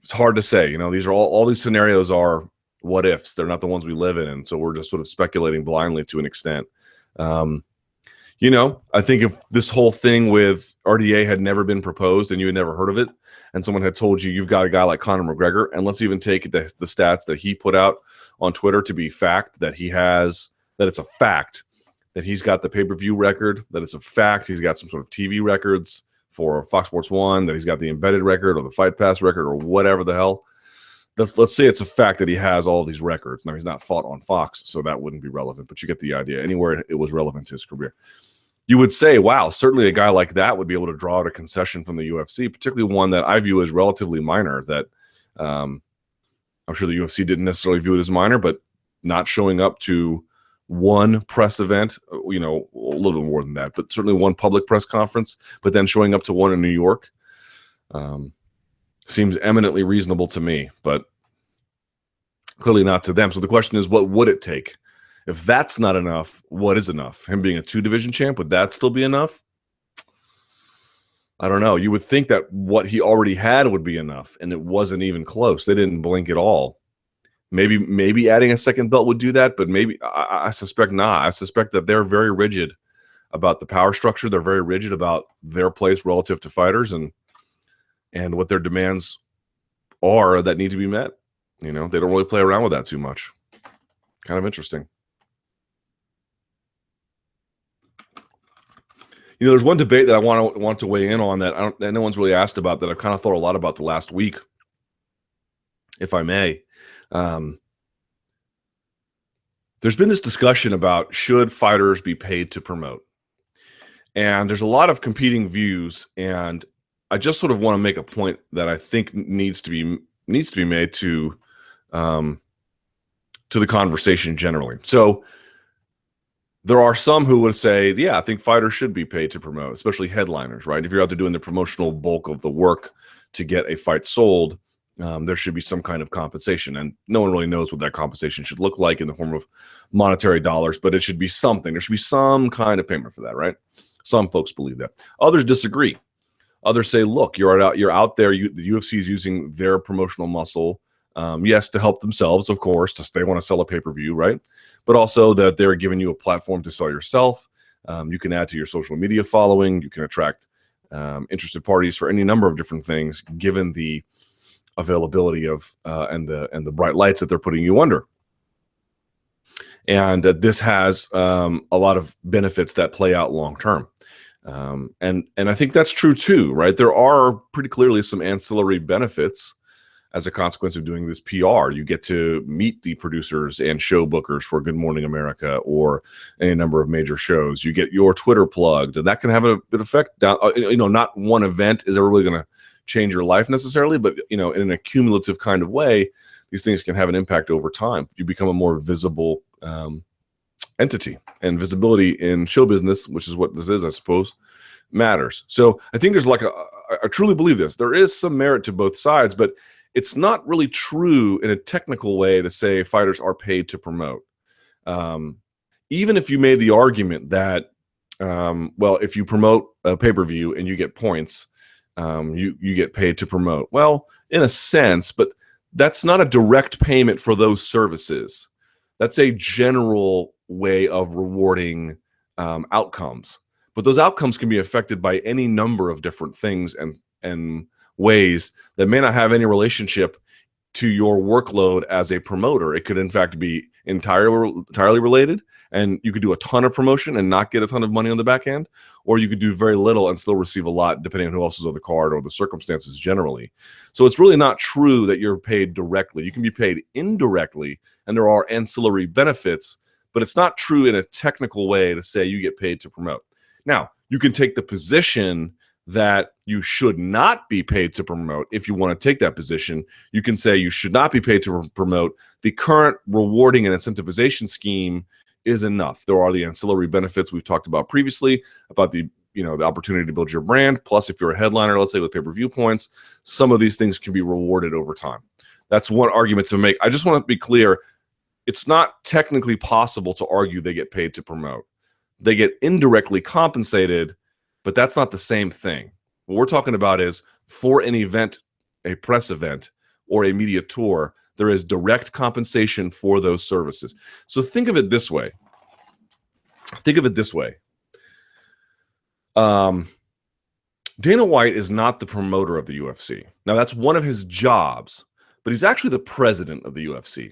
It's hard to say. These are all these scenarios are what ifs. They're not the ones we live in, and so we're just sort of speculating blindly to an extent. I think if this whole thing with RDA had never been proposed and you had never heard of it, and someone had told you you've got a guy like Conor McGregor, and let's even take the stats that he put out on Twitter to be fact, that it's a fact that he's got the pay-per-view record, that it's a fact he's got some sort of TV records for Fox Sports 1, that he's got the embedded record or the Fight Pass record or whatever the hell. Let's say it's a fact that he has all these records. Now, he's not fought on Fox, so that wouldn't be relevant, but you get the idea. Anywhere it was relevant to his career. You would say, wow, certainly a guy like that would be able to draw out a concession from the UFC, particularly one that I view as relatively minor, that I'm sure the UFC didn't necessarily view it as minor, but not showing up to one press event, a little bit more than that, but certainly one public press conference, but then showing up to one in New York seems eminently reasonable to me, but clearly not to them. So the question is, what would it take? If that's not enough, what is enough? Him being a 2-division champ, would that still be enough? I don't know. You would think that what he already had would be enough, and it wasn't even close. They didn't blink at all. Maybe adding a second belt would do that, but maybe I suspect not. I suspect that they're very rigid about the power structure. They're very rigid about their place relative to fighters and what their demands are that need to be met. They don't really play around with that too much. Kind of interesting. There's one debate that I want to weigh in on that no one's really asked about, that I've kind of thought a lot about the last week, if I may. There's been this discussion about, should fighters be paid to promote? And there's a lot of competing views, and I just sort of want to make a point that I think needs to be made to the conversation generally. So there are some who would say, yeah, I think fighters should be paid to promote, especially headliners, right? If you're out there doing the promotional bulk of the work to get a fight sold, there should be some kind of compensation. And no one really knows what that compensation should look like in the form of monetary dollars, but it should be something. There should be some kind of payment for that, right? Some folks believe that. Others disagree. Others say, look, you're out there. The UFC is using their promotional muscle, yes, to help themselves, of course, they want to sell a pay-per-view, right? But also that they're giving you a platform to sell yourself. You can add to your social media following. You can attract interested parties for any number of different things, given the availability of and the bright lights that they're putting you under. And this has a lot of benefits that play out long term. And I think that's true too, right? There are pretty clearly some ancillary benefits as a consequence of doing this PR. You get to meet the producers and show bookers for Good Morning America or any number of major shows. You get your Twitter plugged, and that can have a bit of effect down. Not one event is ever really going to change your life necessarily, but in an accumulative kind of way, these things can have an impact over time. You become a more visible entity, and visibility in show business, which is what this is, I suppose, matters. So I think there's I truly believe this. There is some merit to both sides, but it's not really true in a technical way to say fighters are paid to promote. Even if you made the argument that, if you promote a pay-per-view and you get points, you get paid to promote. Well, in a sense, but that's not a direct payment for those services. That's a general way of rewarding outcomes. But those outcomes can be affected by any number of different things and ways that may not have any relationship to your workload as a promoter. It could, in fact, be entirely related, and you could do a ton of promotion and not get a ton of money on the back end, or you could do very little and still receive a lot, depending on who else is on the card or the circumstances generally. So it's really not true that you're paid directly. You can be paid indirectly, and there are ancillary benefits, but it's not true in a technical way to say you get paid to promote. Now, you can take the position that you should not be paid to promote. If you want to take that position, you can say you should not be paid to promote. The current rewarding and incentivization scheme is enough. There are the ancillary benefits we've talked about previously, about the opportunity to build your brand. Plus, if you're a headliner, let's say with pay-per-view points, some of these things can be rewarded over time. That's one argument to make. I just want to be clear. It's not technically possible to argue they get paid to promote. They get indirectly compensated, but that's not the same thing. What we're talking about is, for an event, a press event, or a media tour, there is direct compensation for those services. So think of it this way. Dana White is not the promoter of the UFC. Now, that's one of his jobs, but he's actually the president of the UFC.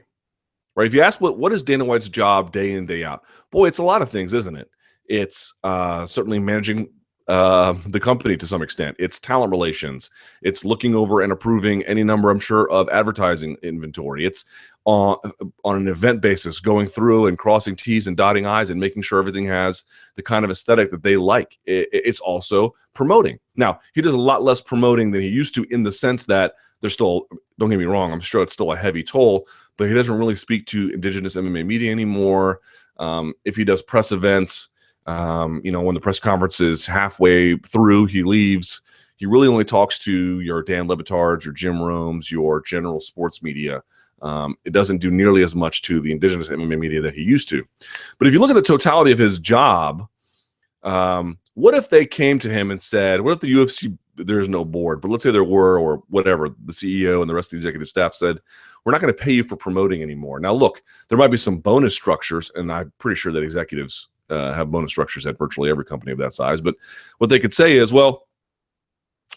Right? If you ask what is Dana White's job day in, day out, boy, it's a lot of things, isn't it? It's certainly managing the company to some extent. It's talent relations. It's looking over and approving any number, I'm sure, of advertising inventory. It's on an event basis, going through and crossing T's and dotting I's and making sure everything has the kind of aesthetic that they like. It's also promoting. Now, he does a lot less promoting than he used to, in the sense that there's still, don't get me wrong, I'm sure it's still a heavy toll, but he doesn't really speak to indigenous MMA media anymore. If he does press events, when the press conference is halfway through, he leaves. He really only talks to your Dan Le Batard, your Jim Romes, your general sports media. It doesn't do nearly as much to the indigenous MMA media that he used to. But if you look at the totality of his job, what if they came to him and said, what if the UFC, there's no board, but let's say there were, or whatever, the CEO and the rest of the executive staff said, we're not going to pay you for promoting anymore. Now, look, there might be some bonus structures, and I'm pretty sure that executives have bonus structures at virtually every company of that size. But what they could say is, well,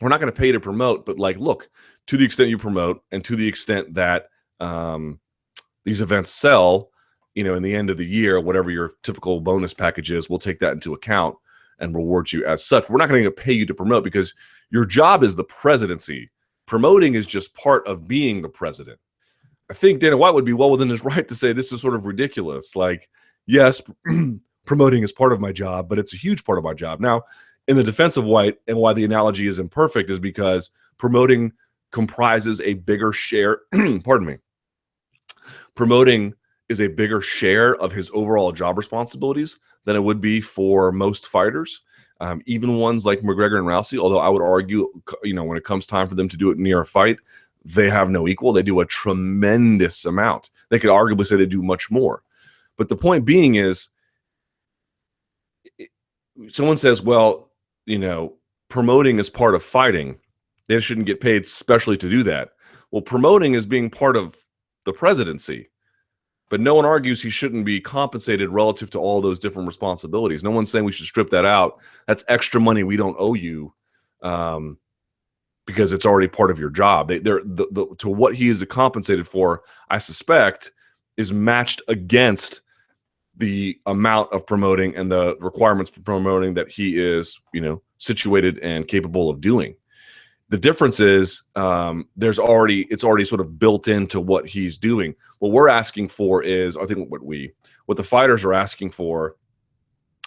we're not going to pay you to promote, but like, look, to the extent you promote and to the extent that these events sell, in the end of the year, whatever your typical bonus package is, we'll take that into account and reward you as such. We're not going to pay you to promote because your job is the presidency. Promoting is just part of being the president. I think Dana White would be well within his right to say this is sort of ridiculous. Like, yes, promoting is part of my job, but it's a huge part of my job. Now, in the defense of White, and why the analogy is imperfect is because promoting comprises a bigger share, pardon me, promoting is a bigger share of his overall job responsibilities than it would be for most fighters, even ones like McGregor and Rousey, although I would argue, when it comes time for them to do it near a fight, they have no equal. They do a tremendous amount. They could arguably say they do much more. But the point being is, someone says, well, promoting is part of fighting. They shouldn't get paid specially to do that. Well, promoting is being part of the presidency. But no one argues he shouldn't be compensated relative to all those different responsibilities. No one's saying we should strip that out. That's extra money we don't owe you because it's already part of your job. To what he is compensated for, I suspect, is matched against the amount of promoting and the requirements for promoting that he is, situated and capable of doing. The difference is it's already sort of built into what he's doing. What we're asking for is, I think what the fighters are asking for,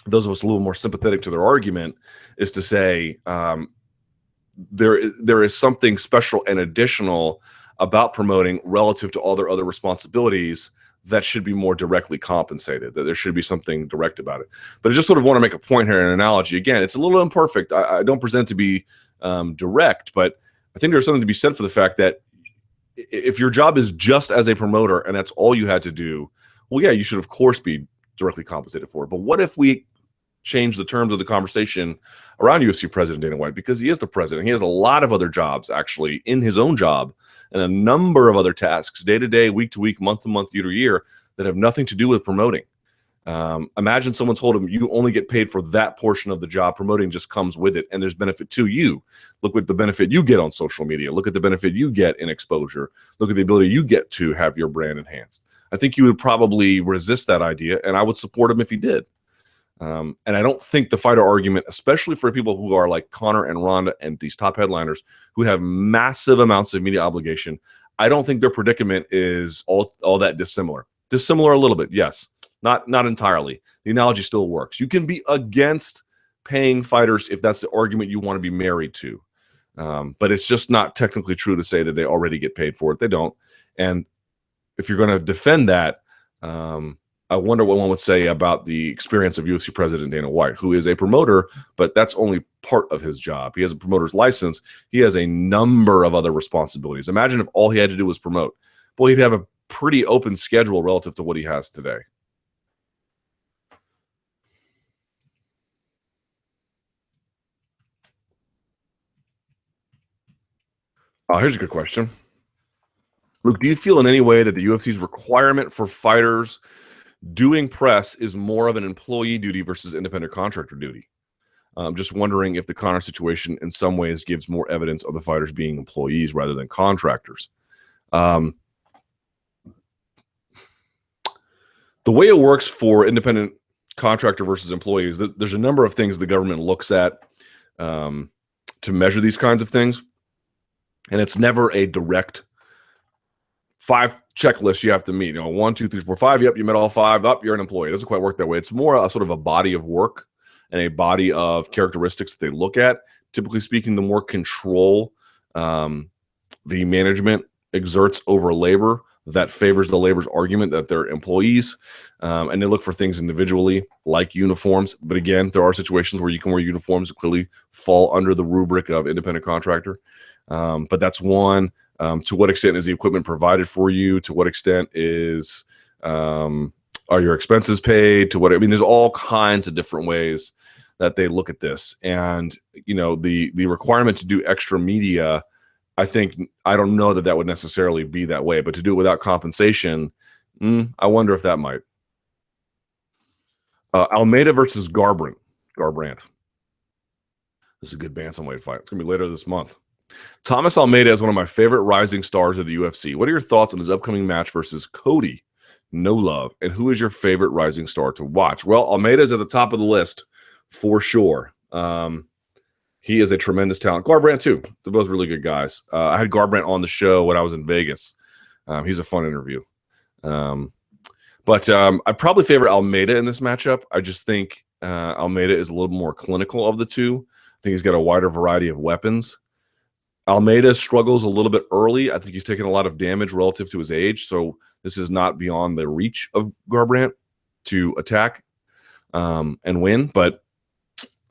those of us a little more sympathetic to their argument, is to say there is something special and additional about promoting relative to all their other responsibilities that should be more directly compensated, that there should be something direct about it. But I just sort of want to make a point here, an analogy. Again, it's a little imperfect. I don't present to be direct, but I think there's something to be said for the fact that if your job is just as a promoter and that's all you had to do, well, yeah, you should of course be directly compensated for it. But what if we change the terms of the conversation around UFC President Dana White? Because he is the president. He has a lot of other jobs actually in his own job and a number of other tasks, day to day, week to week, month to month, year to year, that have nothing to do with promoting. Imagine someone told him you only get paid for that portion of the job. Promoting just comes with it, and there's benefit to you. Look at the benefit you get on social media. Look at the benefit you get in exposure. Look at the ability you get to have your brand enhanced. I think you would probably resist that idea, and I would support him if he did. And I don't think the fighter argument, especially for people who are like Conor and Ronda and these top headliners who have massive amounts of media obligation, I don't think their predicament is all that dissimilar. Dissimilar a little bit, yes. Not entirely. The analogy still works. You can be against paying fighters if that's the argument you want to be married to. But it's just not technically true to say that they already get paid for it. They don't. And if you're going to defend that, I wonder what one would say about the experience of UFC President Dana White, who is a promoter, but that's only part of his job. He has a promoter's license. He has a number of other responsibilities. Imagine if all he had to do was promote. Boy, he'd have a pretty open schedule relative to what he has today. Here's a good question. Luke, do you feel in any way that the UFC's requirement for fighters doing press is more of an employee duty versus independent contractor duty? I'm just wondering if the Conor situation in some ways gives more evidence of the fighters being employees rather than contractors. The way it works for independent contractor versus employees, there's a number of things the government looks at to measure these kinds of things. And it's never a direct 5 checklists you have to meet. 1, 2, 3, 4, 5. Yep, you met all 5. Up, you're an employee. It doesn't quite work that way. It's more a sort of a body of work and a body of characteristics that they look at. Typically speaking, the more control the management exerts over labor, that favors the labor's argument that they're employees. And they look for things individually, like uniforms. But again, there are situations where you can wear uniforms that clearly fall under the rubric of independent contractor. But that's one. To what extent is the equipment provided for you? To what extent are your expenses paid? There's all kinds of different ways that they look at this. And, the requirement to do extra media I don't know that would necessarily be that way, but to do it without compensation, I wonder if that might. Almeida versus Garbrandt. This is a good bantamweight fight. It's going to be later this month. Thomas Almeida is one of my favorite rising stars of the UFC. What are your thoughts on his upcoming match versus Cody? No love. And who is your favorite rising star to watch? Well, Almeida is at the top of the list for sure. He is a tremendous talent. Garbrandt, too. They're both really good guys. I had Garbrandt on the show when I was in Vegas. He's a fun interview. But I'd probably favor Almeida in this matchup. I just think Almeida is a little more clinical of the two. I think he's got a wider variety of weapons. Almeida struggles a little bit early. I think he's taken a lot of damage relative to his age, so this is not beyond the reach of Garbrandt to attack and win. But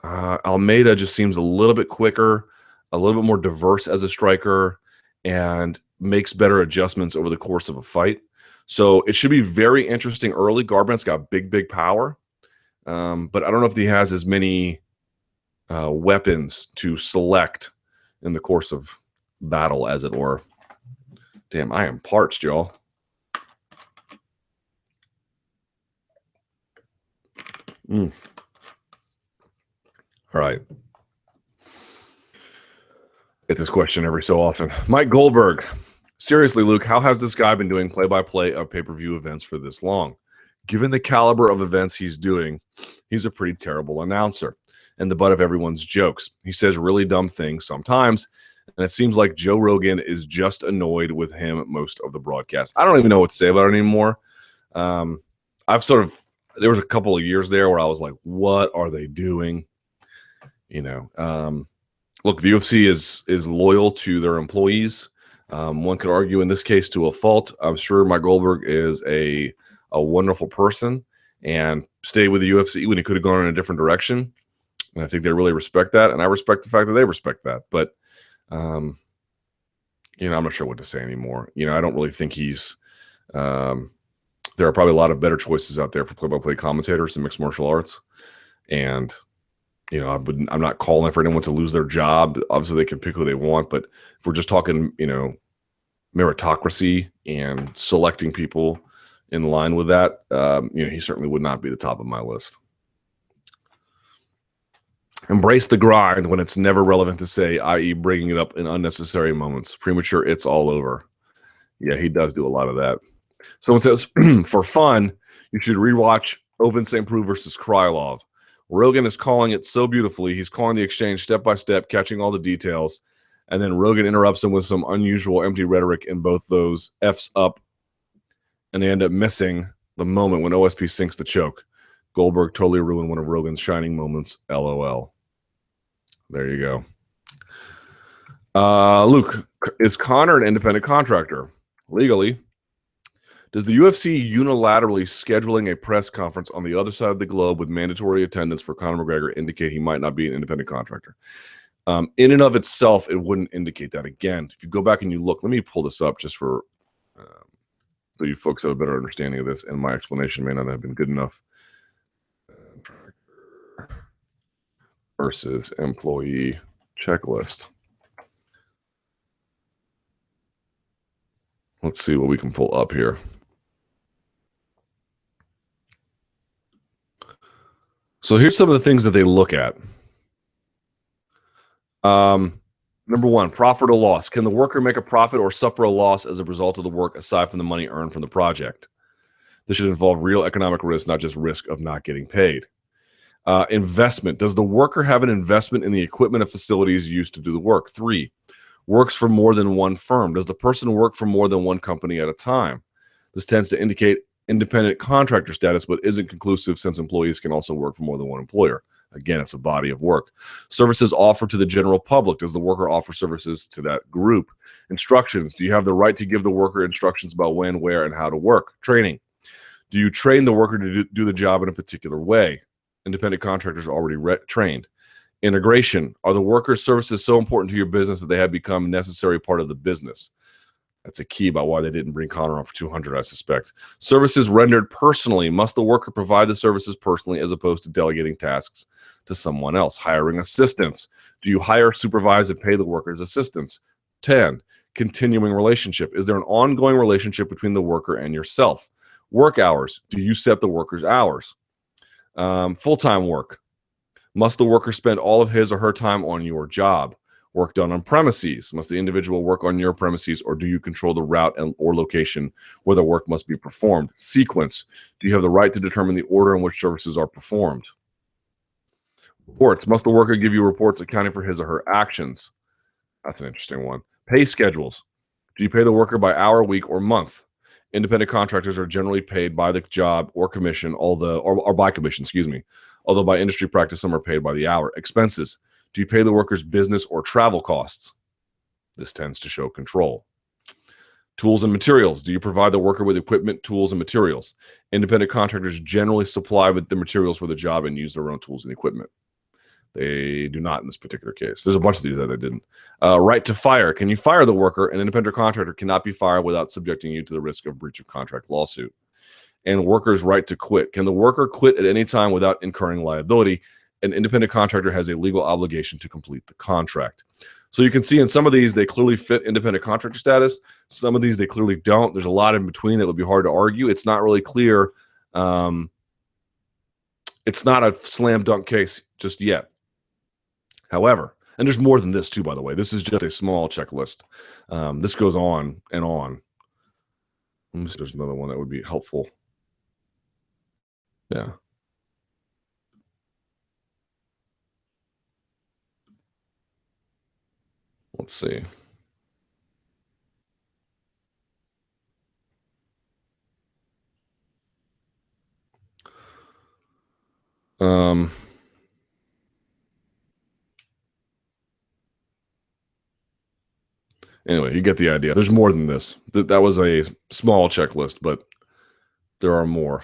Almeida just seems a little bit quicker, a little bit more diverse as a striker, and makes better adjustments over the course of a fight. So it should be very interesting early. Garbrandt's got big power, but I don't know if he has as many weapons to select in the course of battle, as it were. Damn, I am parched, y'all. All right. Get this question every so often. Mike Goldberg. Seriously, Luke, how has this guy been doing play-by-play of pay-per-view events for this long? Given the caliber of events he's doing, he's a pretty terrible announcer and the butt of everyone's jokes. He says really dumb things sometimes, and it seems like Joe Rogan is just annoyed with him most of the broadcast. I don't even know what to say about it anymore. There was a couple of years there where I was like, what are they doing? Look, the UFC is loyal to their employees. One could argue in this case to a fault. I'm sure Mike Goldberg is a wonderful person and stayed with the UFC when he could have gone in a different direction. And I think they really respect that. And I respect the fact that they respect that. But, I'm not sure what to say anymore. I don't really think he's there are probably a lot of better choices out there for play-by-play commentators in mixed martial arts. And, I'm not calling for anyone to lose their job. Obviously, they can pick who they want. But if we're just talking, meritocracy and selecting people in line with that, he certainly would not be the top of my list. Embrace the grind when it's never relevant to say, i.e. bringing it up in unnecessary moments. Premature, it's all over. Yeah, he does do a lot of that. Someone says, for fun, you should rewatch Ovince St. Preux versus Krylov. Rogan is calling it so beautifully. He's calling the exchange step by step, catching all the details. And then Rogan interrupts him with some unusual empty rhetoric, and both those F's up. And they end up missing the moment when OSP sinks the choke. Goldberg totally ruined one of Rogan's shining moments. LOL. There you go. Luke, is Conor an independent contractor? Legally. Does the UFC unilaterally scheduling a press conference on the other side of the globe with mandatory attendance for Conor McGregor indicate he might not be an independent contractor? In and of itself, it wouldn't indicate that. Again, if you go back and you look, let me pull this up just for so you folks have a better understanding of this, and my explanation may not have been good enough. Versus employee checklist. Let's see what we can pull up here. So here's some of the things that they look at. Number one, profit or loss. Can the worker make a profit or suffer a loss as a result of the work aside from the money earned from the project? This should involve real economic risk, not just risk of not getting paid. Investment. Does the worker have an investment in the equipment and facilities used to do the work? 3, works for more than one firm. Does the person work for more than one company at a time? This tends to indicate independent contractor status, but isn't conclusive since employees can also work for more than one employer. Again, it's a body of work. Services offered to the general public. Does the worker offer services to that group? Instructions. Do you have the right to give the worker instructions about when, where, and how to work? Training. Do you train the worker to do the job in a particular way? Independent contractors are already trained. Integration. Are the workers' services so important to your business that they have become a necessary part of the business? That's a key about why they didn't bring Conor on for 200, I suspect. Services rendered personally. Must the worker provide the services personally as opposed to delegating tasks to someone else? Hiring assistants. Do you hire, supervise, and pay the workers assistants? 10, continuing relationship. Is there an ongoing relationship between the worker and yourself? Work hours. Do you set the worker's hours? Full-time work. Must the worker spend all of his or her time on your job? Work done on premises. Must the individual work on your premises, or do you control the route or location where the work must be performed? Sequence. Do you have the right to determine the order in which services are performed? Reports. Must the worker give you reports accounting for his or her actions? That's an interesting one. Pay schedules. Do you pay the worker by hour, week, or month? Independent contractors are generally paid by the job or commission, or by commission, excuse me. Although by industry practice, some are paid by the hour. Expenses. Do you pay the worker's business or travel costs? This tends to show control. Tools and materials. Do you provide the worker with equipment, tools, and materials? Independent contractors generally supply with the materials for the job and use their own tools and equipment. They do not in this particular case. There's a bunch of these that they didn't. Right to fire. Can you fire the worker? An independent contractor cannot be fired without subjecting you to the risk of breach of contract lawsuit. And worker's right to quit. Can the worker quit at any time without incurring liability? An independent contractor has a legal obligation to complete the contract. So you can see in some of these, they clearly fit independent contractor status. Some of these, they clearly don't. There's a lot in between that would be hard to argue. It's not really clear. It's not a slam dunk case just yet. However, and there's more than this too, by the way. This is just a small checklist. This goes on and on. Let me see, there's another one that would be helpful. Yeah. Let's see. Anyway, you get the idea. There's more than this. That was a small checklist, but there are more.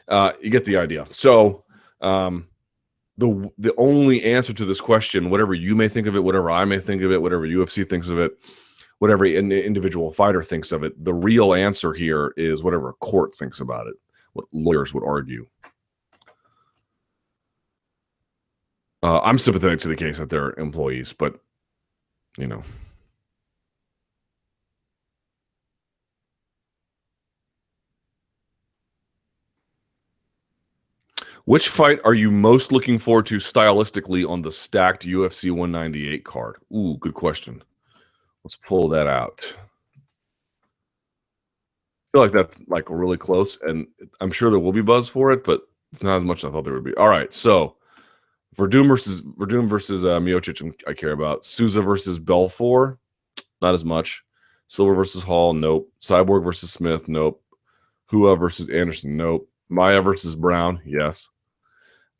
You get the idea. So the only answer to this question, whatever you may think of it, whatever I may think of it, whatever UFC thinks of it, whatever an individual fighter thinks of it, the real answer here is whatever a court thinks about it, what lawyers would argue. I'm sympathetic to the case that they're employees, but, you know. Which fight are you most looking forward to stylistically on the stacked UFC 198 card? Ooh, good question. Let's pull that out. I feel like that's like really close, and I'm sure there will be buzz for it, but it's not as much as I thought there would be. All right, so Verdum versus Miocic, I care about. Souza versus Belfort, not as much. Silver versus Hall, nope. Cyborg versus Smith, nope. Hua versus Anderson, nope. Maya versus Brown, yes.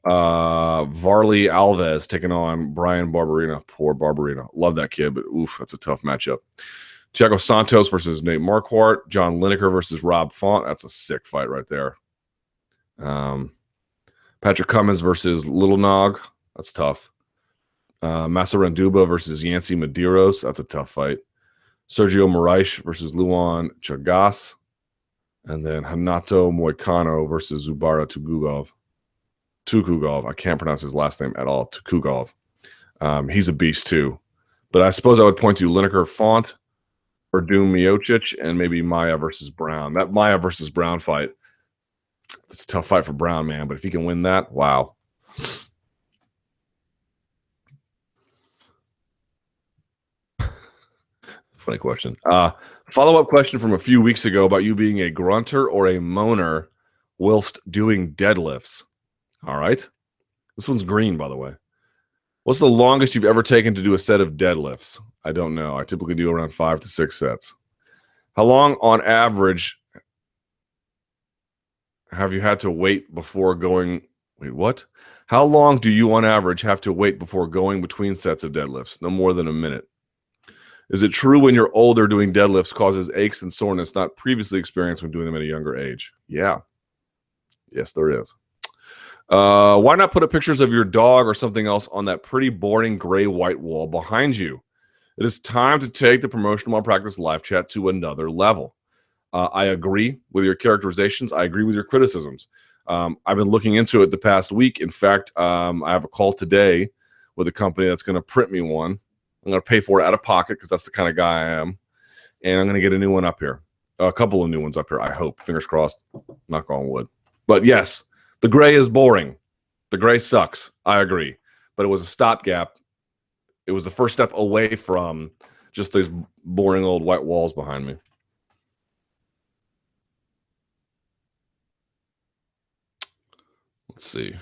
Varley Alves taking on Brian Barberina. Poor Barberina. Love that kid, but oof, that's a tough matchup. Thiago Santos versus Nate Marquardt. John Lineker versus Rob Font. That's a sick fight right there. Patrick Cummins versus Little Nog. That's tough. Masaranduba versus Yancy Medeiros. That's a tough fight. Sergio Moraes versus Luan Chagas. And then Hanato Moicano versus Zubara Tukugov. I can't pronounce his last name at all. Tukugov. He's a beast too. But I suppose I would point to Lineker Font, Verdum Miocic, and maybe Maya versus Brown. That Maya versus Brown fight, it's a tough fight for Brown, man. But if he can win that, wow. Funny question. Follow-up question from a few weeks ago about you being a grunter or a moaner whilst doing deadlifts. All right. This one's green, by the way. What's the longest you've ever taken to do a set of deadlifts? I don't know. I typically do around 5 to 6 sets. How long on average have you had to wait before going? Wait, what? How long do you on average have to wait before going between sets of deadlifts? No more than a minute. Is it true when you're older doing deadlifts causes aches and soreness not previously experienced when doing them at a younger age? Yeah. Yes, there is. Why not put up pictures of your dog or something else on that pretty boring gray-white wall behind you? It is time to take the Promotional Malpractice live chat to another level. I agree with your characterizations. I agree with your criticisms. I've been looking into it the past week. In fact, I have a call today with a company that's going to print me one. I'm going to pay for it out of pocket because that's the kind of guy I am. And I'm going to get a new one up here. A couple of new ones up here, I hope. Fingers crossed. Knock on wood. But yes, the gray is boring. The gray sucks. I agree. But it was a stopgap. It was the first step away from just these boring old white walls behind me. Let's see.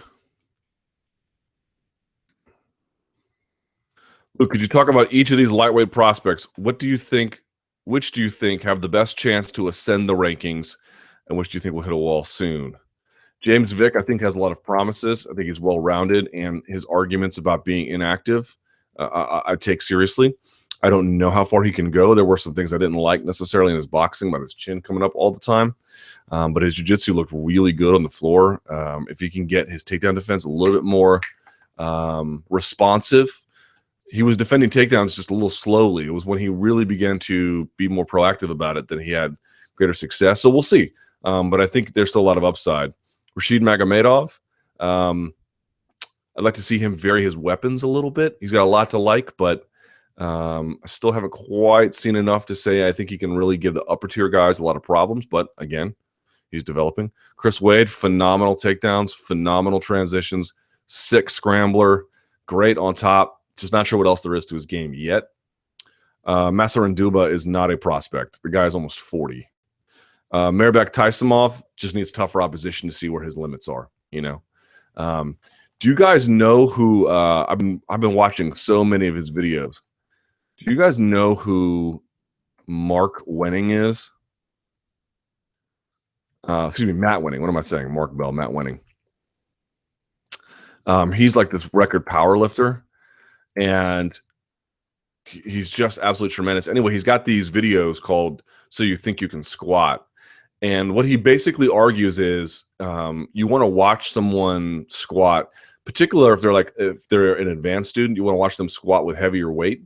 Luke, could you talk about each of these lightweight prospects? Which do you think have the best chance to ascend the rankings, and which do you think will hit a wall soon? James Vick, I think, has a lot of promises. I think he's well-rounded, and his arguments about being inactive, I take seriously. I don't know how far he can go. There were some things I didn't like necessarily in his boxing, about his chin coming up all the time. But his jiu-jitsu looked really good on the floor. If he can get his takedown defense a little bit more responsive. He was defending takedowns just a little slowly. It was when he really began to be more proactive about it that he had greater success. So we'll see. But I think there's still a lot of upside. Rashid Magomedov, I'd like to see him vary his weapons a little bit. He's got a lot to like, but I still haven't quite seen enough to say I think he can really give the upper tier guys a lot of problems. But again, he's developing. Chris Wade, phenomenal takedowns, phenomenal transitions, sick scrambler, great on top. Just not sure what else there is to his game yet. Masarin Duba is not a prospect. The guy is almost 40. Merabek Taisimov just needs tougher opposition to see where his limits are. You know, do you guys know who? I've been watching so many of his videos. Do you guys know who Mark Wenning is? Excuse me, Matt Wenning. What am I saying? Mark Bell, Matt Wenning. He's like this record power lifter. And he's just absolutely tremendous. Anyway, he's got these videos called So You Think You Can Squat. And what he basically argues is you want to watch someone squat, particularly if they're an advanced student, you want to watch them squat with heavier weight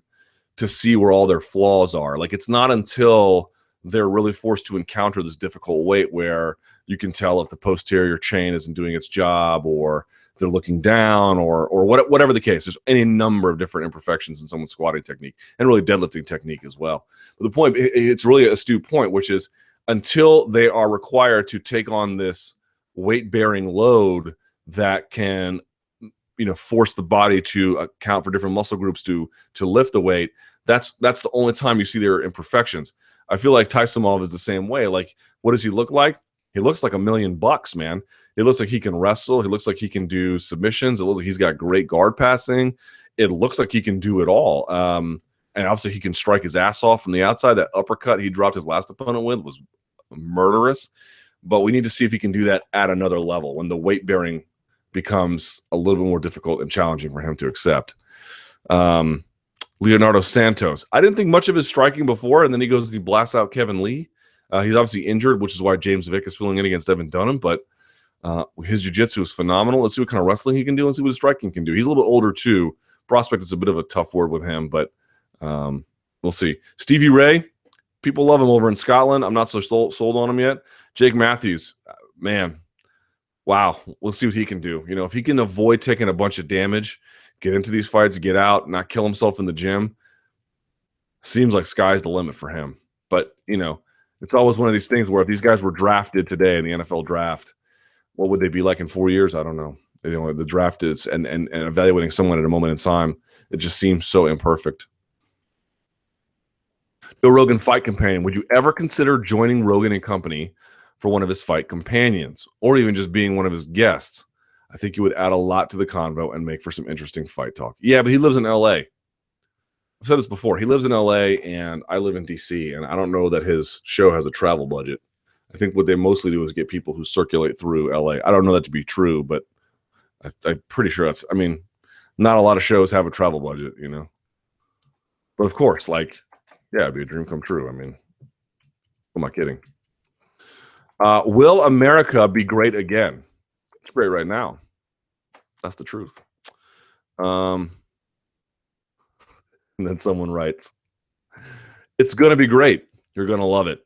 to see where all their flaws are. Like, it's not until they're really forced to encounter this difficult weight where you can tell if the posterior chain isn't doing its job, or they're looking down, or whatever the case. There's any number of different imperfections in someone's squatting technique, and really deadlifting technique as well. But the point, it's really an astute point, which is until they are required to take on this weight-bearing load that can, force the body to account for different muscle groups to lift the weight, that's the only time you see their imperfections. I feel like Taisimov is the same way. Like, what does he look like? He looks like $1 million, man. It looks like he can wrestle. He looks like he can do submissions. It looks like he's got great guard passing. It looks like he can do it all. And obviously he can strike his ass off from the outside. That uppercut he dropped his last opponent with was murderous. But we need to see if he can do that at another level when the weight bearing becomes a little bit more difficult and challenging for him to accept. Leonardo Santos. I didn't think much of his striking before, and then he goes and he blasts out Kevin Lee. He's obviously injured, which is why James Vick is filling in against Evan Dunham, but his jiu-jitsu is phenomenal. Let's see what kind of wrestling he can do. Let's see what his striking can do. He's a little bit older, too. Prospect is a bit of a tough word with him, but we'll see. Stevie Ray, people love him over in Scotland. I'm not so sold on him yet. Jake Matthews, man, wow. We'll see what he can do. If he can avoid taking a bunch of damage, get into these fights, get out, not kill himself in the gym, seems like sky's the limit for him. But, it's always one of these things where if these guys were drafted today in the NFL draft, what would they be like in 4 years? I don't know. The draft is and evaluating someone at a moment in time, it just seems so imperfect. Joe Rogan fight companion. Would you ever consider joining Rogan and Company for one of his fight companions, or even just being one of his guests? I think you would add a lot to the convo and make for some interesting fight talk. Yeah, but he lives in LA. I've said this before. He lives in LA and I live in DC, and I don't know that his show has a travel budget. I think what they mostly do is get people who circulate through LA. I don't know that to be true, but I'm pretty sure not a lot of shows have a travel budget, But of course, it'd be a dream come true. Who am I kidding? Will America be great again? It's great right now. That's the truth. And then someone writes, it's going to be great. You're going to love it.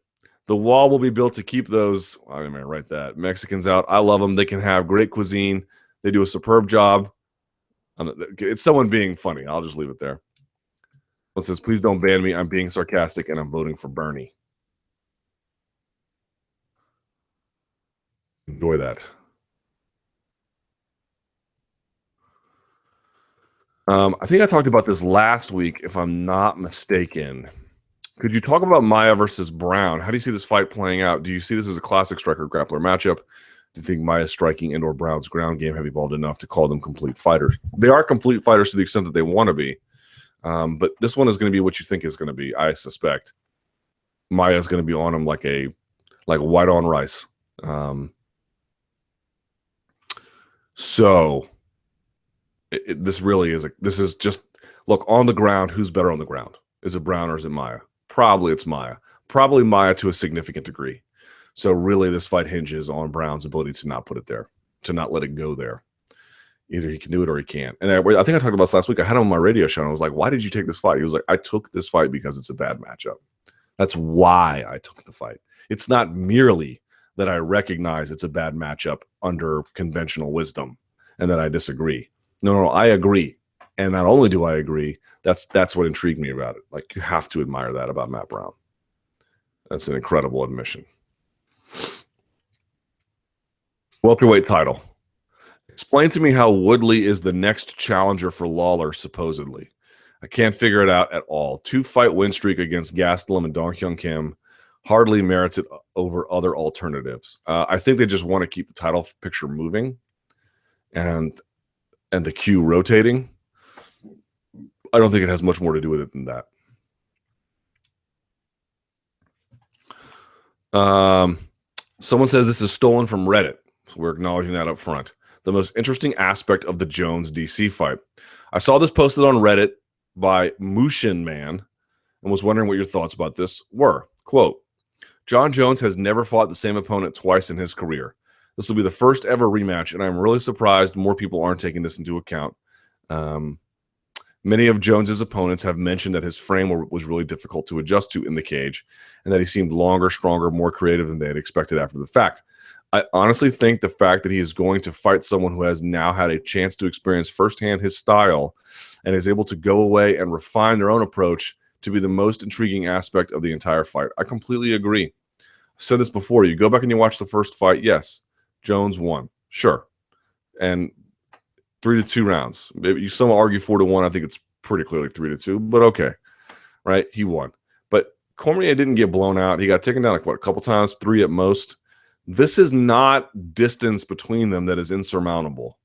The wall will be built to keep those, I didn't even write that, Mexicans out. I love them. They can have great cuisine. They do a superb job. It's someone being funny. I'll just leave it there. It says, please don't ban me. I'm being sarcastic and I'm voting for Bernie. Enjoy that. I think I talked about this last week, if I'm not mistaken. Could you talk about Maia versus Brown? How do you see this fight playing out? Do you see this as a classic striker-grappler matchup? Do you think Maia's striking and/or Brown's ground game have evolved enough to call them complete fighters? They are complete fighters to the extent that they want to be. But this one is going to be what you think is going to be, I suspect. Maia's going to be on him like white on rice. So this really is this is just, look, on the ground, who's better on the ground? Is it Brown or is it Maia? Probably it's Maia. Probably Maia to a significant degree. So really this fight hinges on Brown's ability to not put it there, to not let it go there. Either he can do it or he can't. And I think I talked about this last week. I had him on my radio show and I was like, why did you take this fight? He was like, I took this fight because it's a bad matchup. That's why I took the fight. It's not merely that I recognize it's a bad matchup under conventional wisdom and that I disagree. No, I agree. And not only do I agree, that's what intrigued me about it. Like, you have to admire that about Matt Brown. That's an incredible admission. Welterweight title. Explain to me how Woodley is the next challenger for Lawler, supposedly. I can't figure it out at all. 2-fight win streak against Gastelum and Dong Hyun Kim hardly merits it over other alternatives. I think they just want to keep the title picture moving and the queue rotating. I don't think it has much more to do with it than that. Someone says this is stolen from Reddit. So we're acknowledging that up front. The most interesting aspect of the Jones-DC fight. I saw this posted on Reddit by Mushin Man and was wondering what your thoughts about this were. Quote, John Jones has never fought the same opponent twice in his career. This will be the first ever rematch, and I'm really surprised more people aren't taking this into account. Many of Jones's opponents have mentioned that his frame was really difficult to adjust to in the cage and that he seemed longer, stronger, more creative than they had expected after the fact. I honestly think the fact that he is going to fight someone who has now had a chance to experience firsthand his style and is able to go away and refine their own approach to be the most intriguing aspect of the entire fight. I completely agree. I've said this before. You go back and you watch the first fight. Yes, Jones won. Sure. And 3-2 rounds. Maybe you some argue 4-1. I think it's pretty clearly 3-2, but okay. Right? He won. But Cormier didn't get blown out. He got taken down a couple times, 3 at most. This is not distance between them that is insurmountable.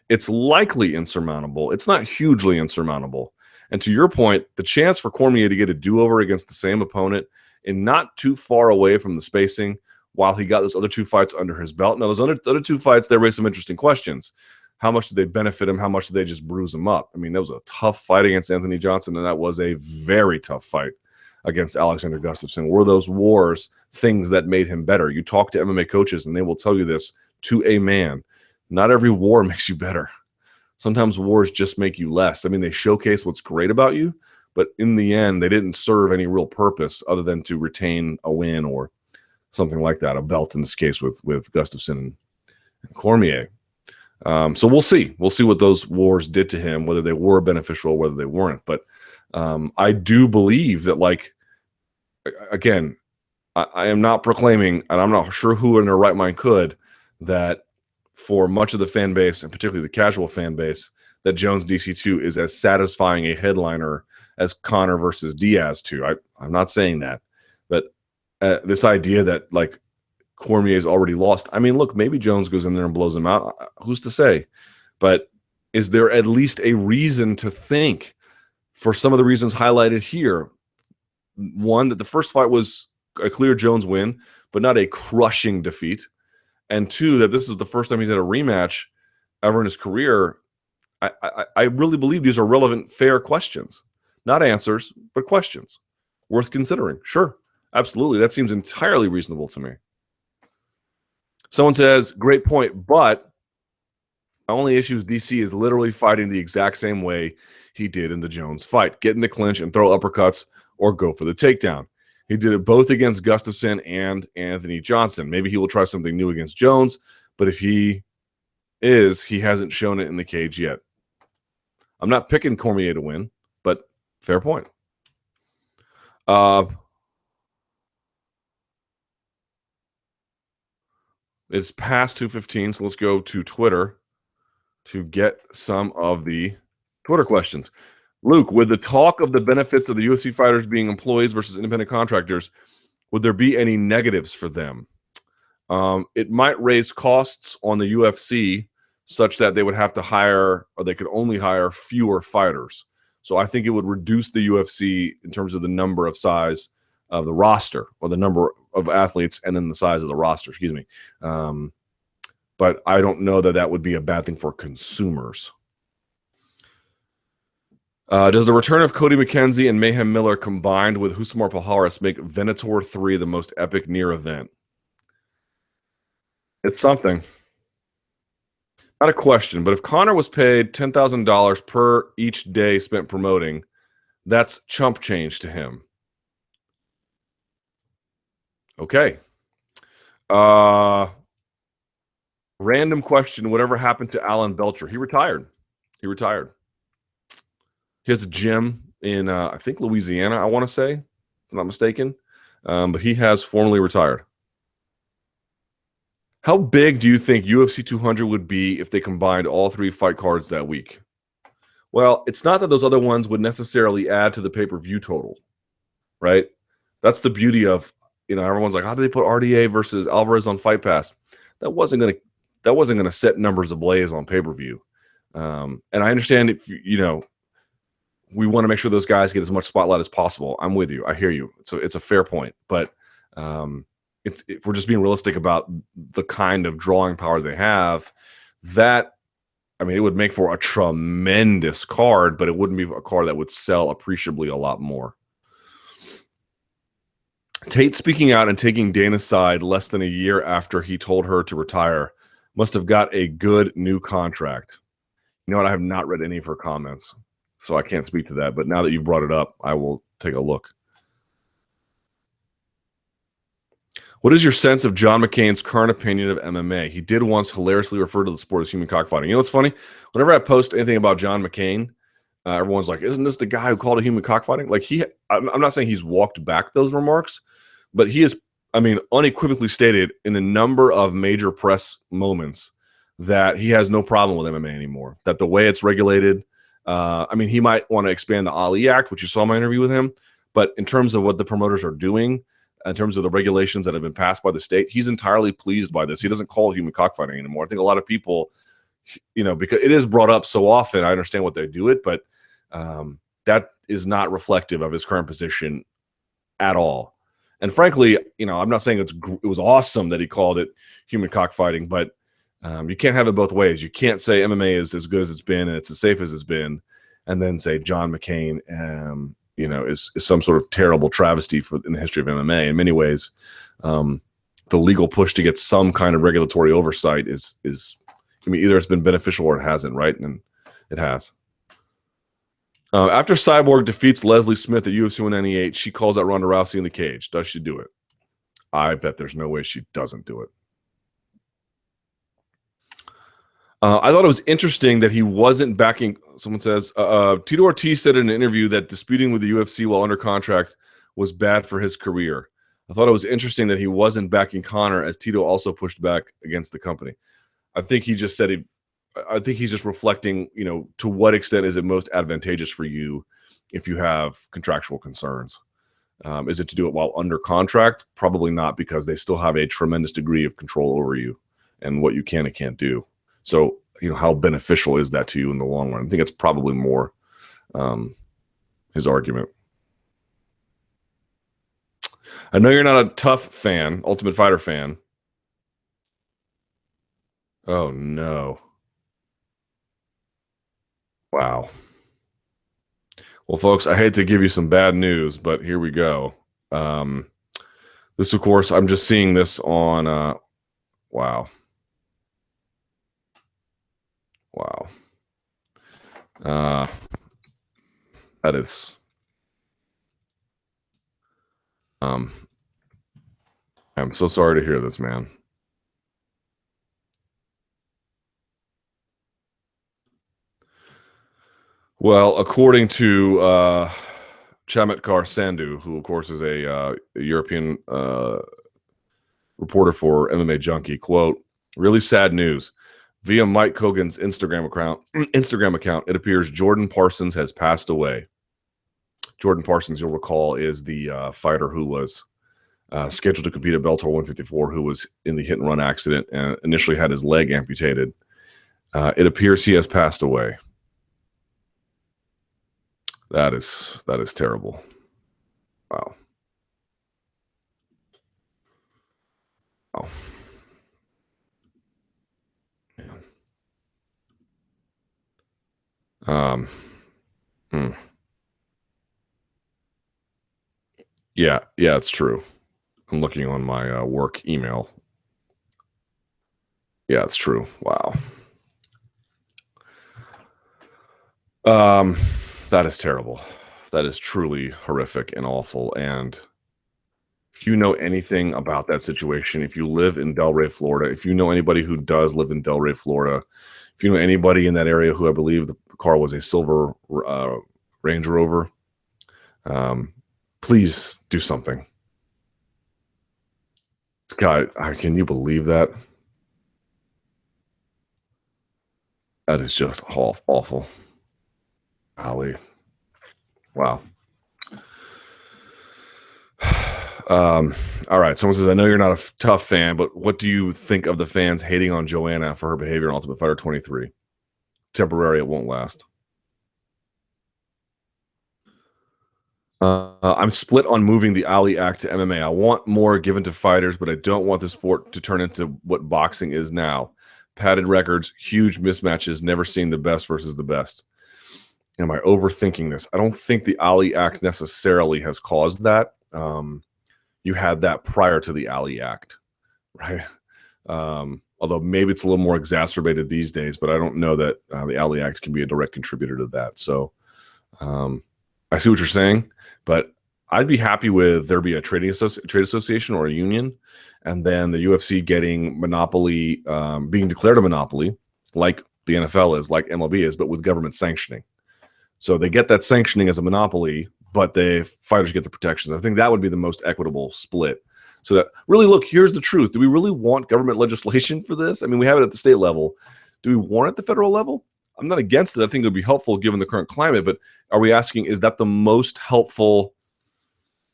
It's likely insurmountable. It's not hugely insurmountable. And to your point, the chance for Cormier to get a do-over against the same opponent and not too far away from the spacing while he got those other 2 fights under his belt. Now, those other 2 fights, they raised some interesting questions. How much did they benefit him? How much did they just bruise him up? I mean, that was a tough fight against Anthony Johnson, and that was a very tough fight against Alexander Gustafsson. Were those wars things that made him better? You talk to MMA coaches, and they will tell you this to a man. Not every war makes you better. Sometimes wars just make you less. I mean, they showcase what's great about you, but in the end, they didn't serve any real purpose other than to retain a win or something like that, a belt in this case with Gustafsson and Cormier. So we'll see. We'll see what those wars did to him, whether they were beneficial or whether they weren't. But I do believe that, like, again, I am not proclaiming, and I'm not sure who in their right mind could, that for much of the fan base, and particularly the casual fan base, that Jones DC2 is as satisfying a headliner as Conor versus Diaz 2. I'm not saying that. But this idea that, like, Cormier's already lost. I mean, look, maybe Jones goes in there and blows him out. Who's to say? But is there at least a reason to think, for some of the reasons highlighted here, one, that the first fight was a clear Jones win, but not a crushing defeat, and two, that this is the first time he's had a rematch ever in his career? I really believe these are relevant, fair questions. Not answers, but questions. Worth considering. Sure. Absolutely. That seems entirely reasonable to me. Someone says, great point, but my only issue is DC is literally fighting the exact same way he did in the Jones fight. Get in the clinch and throw uppercuts or go for the takedown. He did it both against Gustafsson and Anthony Johnson. Maybe he will try something new against Jones, but if he hasn't shown it in the cage yet. I'm not picking Cormier to win, but fair point. Uh, it's past 2:15, so let's go to Twitter to get some of the Twitter questions. Luke, with the talk of the benefits of the UFC fighters being employees versus independent contractors, would there be any negatives for them? It might raise costs on the UFC such that they would have to hire, or they could only hire fewer fighters. So I think it would reduce the UFC in terms of the number of size of the roster, or the number of athletes, and then the size of the roster. Excuse me. But I don't know that that would be a bad thing for consumers. Does the return of Cody McKenzie and Mayhem Miller combined with Husamar Palhares make Venator 3 the most epic near event? It's something. Not a question, but if Conor was paid $10,000 per each day spent promoting, that's chump change to him. Okay. Random question. Whatever happened to Alan Belcher? He retired. He has a gym in, I think, Louisiana, I want to say, if I'm not mistaken. But he has formally retired. How big do you think UFC 200 would be if they combined all 3 fight cards that week? Well, it's not that those other ones would necessarily add to the pay-per-view total, right? That's the beauty of, everyone's like, how do they put RDA versus Alvarez on Fight Pass? That wasn't gonna set numbers ablaze on pay-per-view. And I understand if we want to make sure those guys get as much spotlight as possible. I'm with you. I hear you. It's a fair point, but if we're just being realistic about the kind of drawing power they have, it would make for a tremendous card, but it wouldn't be a card that would sell appreciably a lot more. Tate speaking out and taking Dana's side less than a year after he told her to retire must have got a good new contract. You know what? I have not read any of her comments, so I can't speak to that. But now that you've brought it up, I will take a look. What is your sense of John McCain's current opinion of MMA? He did once hilariously refer to the sport as human cockfighting. You know what's funny? Whenever I post anything about John McCain, everyone's like, "Isn't this the guy who called it human cockfighting?" Like I'm not saying he's walked back those remarks, but he is, unequivocally stated in a number of major press moments that he has no problem with MMA anymore. That the way it's regulated, he might want to expand the Ali Act, which you saw in my interview with him, but in terms of what the promoters are doing, in terms of the regulations that have been passed by the state, he's entirely pleased by this. He doesn't call it human cockfighting anymore. I think a lot of people, because it is brought up so often, I understand what they do it, but that is not reflective of his current position at all. And frankly, I'm not saying it was awesome that he called it human cockfighting, but you can't have it both ways. You can't say MMA is as good as it's been and it's as safe as it's been, and then say John McCain is some sort of terrible travesty in the history of MMA. In many ways, the legal push to get some kind of regulatory oversight is either it's been beneficial or it hasn't, right? And it has. After Cyborg defeats Leslie Smith at UFC 198, she calls out Ronda Rousey in the cage. Does she do it? I bet there's no way she doesn't do it. I thought it was interesting that he wasn't backing. Someone says, Tito Ortiz said in an interview that disputing with the UFC while under contract was bad for his career. I thought it was interesting that he wasn't backing Conor, as Tito also pushed back against the company. I think he just said I think he's just reflecting, to what extent is it most advantageous for you if you have contractual concerns? Is it to do it while under contract? Probably not, because they still have a tremendous degree of control over you and what you can and can't do. So, how beneficial is that to you in the long run? I think it's probably more his argument. I know you're not a tough fan, Ultimate Fighter fan. Oh, no. Wow. Well, folks, I hate to give you some bad news, but here we go. This, of course, I'm just seeing this on, wow. Wow. That is, I'm so sorry to hear this, man. Well, according to Chamatkar Sandhu, who of course is a European reporter for MMA Junkie, quote, "Really sad news. Via Mike Kogan's Instagram account, it appears Jordan Parsons has passed away." Jordan Parsons, you'll recall, is the fighter who was scheduled to compete at Bellator 154, who was in the hit-and-run accident and initially had his leg amputated. It appears he has passed away. That is terrible. Wow. Wow. Man. Hmm. Yeah, it's true. I'm looking on my work email. Yeah, it's true. Wow. That is terrible. That is truly horrific and awful. And if you know anything about that situation, if you live in Delray, Florida, if you know anybody who does live in Delray, Florida, if you know anybody in that area who I believe the car was a silver Range Rover, please do something. God, can you believe that? That is just awful. Golly. Wow. All right. Someone says, I know you're not a tough fan, but what do you think of the fans hating on Joanna for her behavior in Ultimate Fighter 23? Temporary, it won't last. I'm split on moving the Ali Act to MMA. I want more given to fighters, but I don't want the sport to turn into what boxing is now. Padded records, huge mismatches, never seen the best versus the best. Am I overthinking this? I don't think the Ali Act necessarily has caused that. You had that prior to the Ali Act, right? Although maybe it's a little more exacerbated these days, but I don't know that the Ali Act can be a direct contributor to that. So I see what you're saying, but I'd be happy with there be a trade association or a union, and then the UFC getting monopoly, being declared a monopoly, like the NFL is, like MLB is, but with government sanctioning. So they get that sanctioning as a monopoly, but the fighters get the protections. I think that would be the most equitable split. So that really, look, here's the truth. Do we really want government legislation for this? I mean, we have it at the state level. Do we want it at the federal level? I'm not against it. I think it would be helpful given the current climate, but are we asking, is that the most helpful?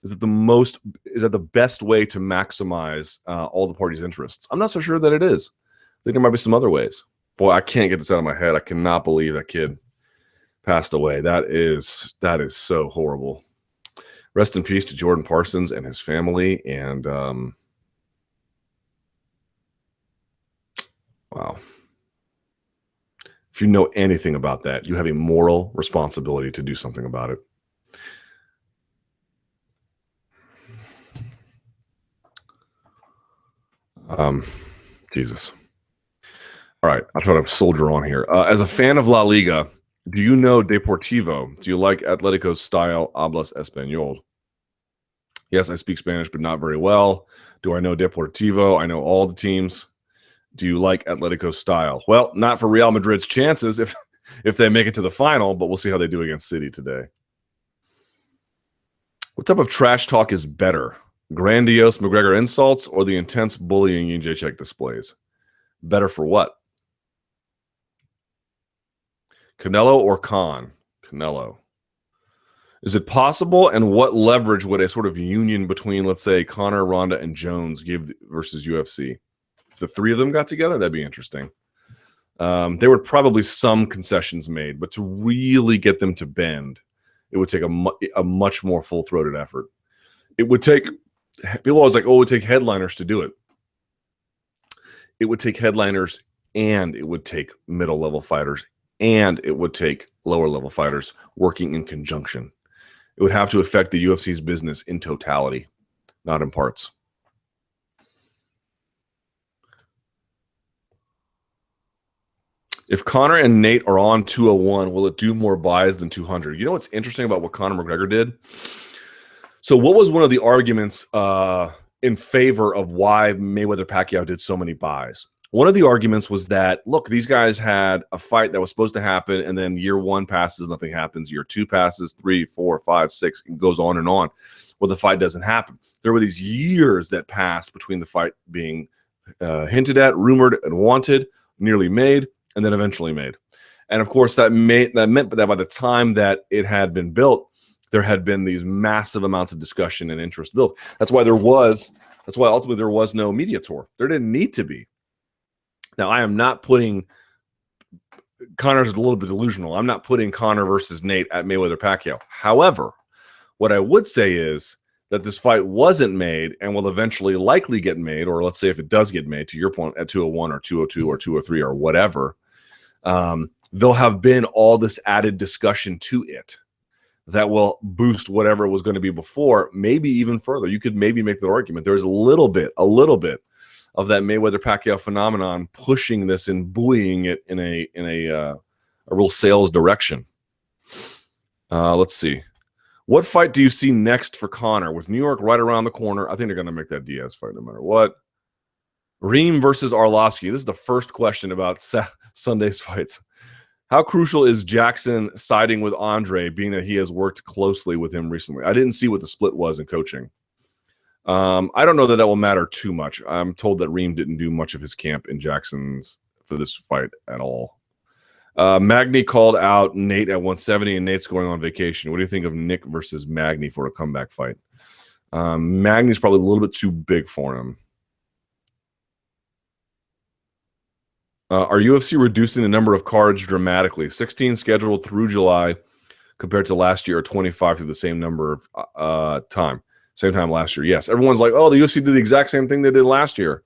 Is that the best way to maximize all the parties' interests? I'm not so sure that it is. I think there might be some other ways. Boy, I can't get this out of my head. I cannot believe that kid passed away. That is so horrible. Rest in peace to Jordan Parsons and his family. And wow. If you know anything about that, you have a moral responsibility to do something about it. Jesus. All right, I'll try to soldier on here. As a fan of La Liga, do you know Deportivo? Do you like Atletico's style? Hablas Español? Yes, I speak Spanish, but not very well. Do I know Deportivo? I know all the teams. Do you like Atletico's style? Well, not for Real Madrid's chances if they make it to the final, but we'll see how they do against City today. What type of trash talk is better? Grandiose McGregor insults or the intense bullying Jacek displays? Better for what? Canelo or Khan? Canelo. Is it possible, and what leverage would a sort of union between, let's say, Conor, Ronda, and Jones give versus UFC? If the three of them got together, that'd be interesting. There would probably some concessions made, but to really get them to bend, it would take a much more full-throated effort. It would take, people always like, oh, it would take headliners to do it. It would take headliners, and it would take middle-level fighters, and it would take lower-level fighters working in conjunction. It would have to affect the UFC's business in totality, not in parts. If Conor and Nate are on 201, will it do more buys than 200? You know what's interesting about what Conor McGregor did? So what was one of the arguments in favor of why Mayweather-Pacquiao did so many buys? one of the arguments was that, look, these guys had a fight that was supposed to happen, and then year 1 passes, nothing happens. Year 2 passes, 3, 4, 5, 6, and goes on and on. Well, the fight doesn't happen. There were these years that passed between the fight being hinted at, rumored, and wanted, nearly made, and then eventually made. And of course, that meant that by the time that it had been built, there had been these massive amounts of discussion and interest built. That's why ultimately there was no media tour. There didn't need to be. Now, I am not putting Conor's a little bit delusional. I'm not putting Conor versus Nate at Mayweather-Pacquiao. However, what I would say is that this fight wasn't made and will eventually likely get made, or let's say if it does get made, to your point, at 201 or 202 or 203 or whatever, there'll have been all this added discussion to it that will boost whatever it was going to be before, maybe even further. You could maybe make the argument there's a little bit of that Mayweather-Pacquiao phenomenon pushing this and buoying it in a real sales direction. Let's see. What fight do you see next for Conor? With New York right around the corner, I think they're going to make that Diaz fight no matter what. Reem versus Arlovsky. This is the first question about Sunday's fights. How crucial is Jackson siding with Andre, being that he has worked closely with him recently? I didn't see what the split was in coaching. I don't know that will matter too much. I'm told that Reem didn't do much of his camp in Jackson's for this fight at all. Magny called out Nate at 170, and Nate's going on vacation. What do you think of Nick versus Magny for a comeback fight? Magny's probably a little bit too big for him. Are UFC reducing the number of cards dramatically? 16 scheduled through July compared to last year, or 25 through the same number of same time last year. Yes, everyone's like, oh, the UFC did the exact same thing they did last year.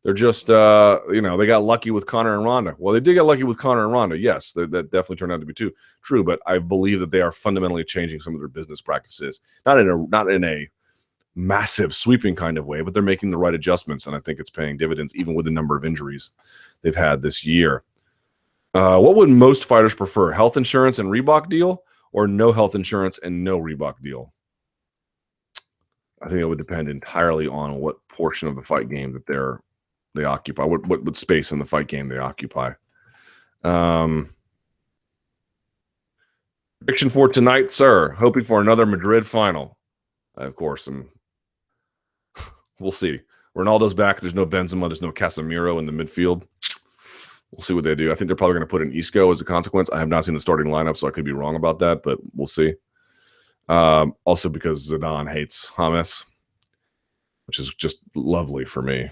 They're just, they got lucky with Conor and Ronda. Well, they did get lucky with Conor and Ronda. Yes, that definitely turned out to be true. But I believe that they are fundamentally changing some of their business practices, not in a massive sweeping kind of way, but they're making the right adjustments, and I think it's paying dividends even with the number of injuries they've had this year. What would most fighters prefer? Health insurance and Reebok deal, or no health insurance and no Reebok deal? I think it would depend entirely on what portion of the fight game that they occupy, what space in the fight game they occupy. Prediction for tonight, sir. Hoping for another Madrid final. Of course, we'll see. Ronaldo's back. There's no Benzema. There's no Casemiro in the midfield. We'll see what they do. I think they're probably going to put in Isco as a consequence. I have not seen the starting lineup, so I could be wrong about that, but we'll see. Also because Zidane hates James, which is just lovely for me.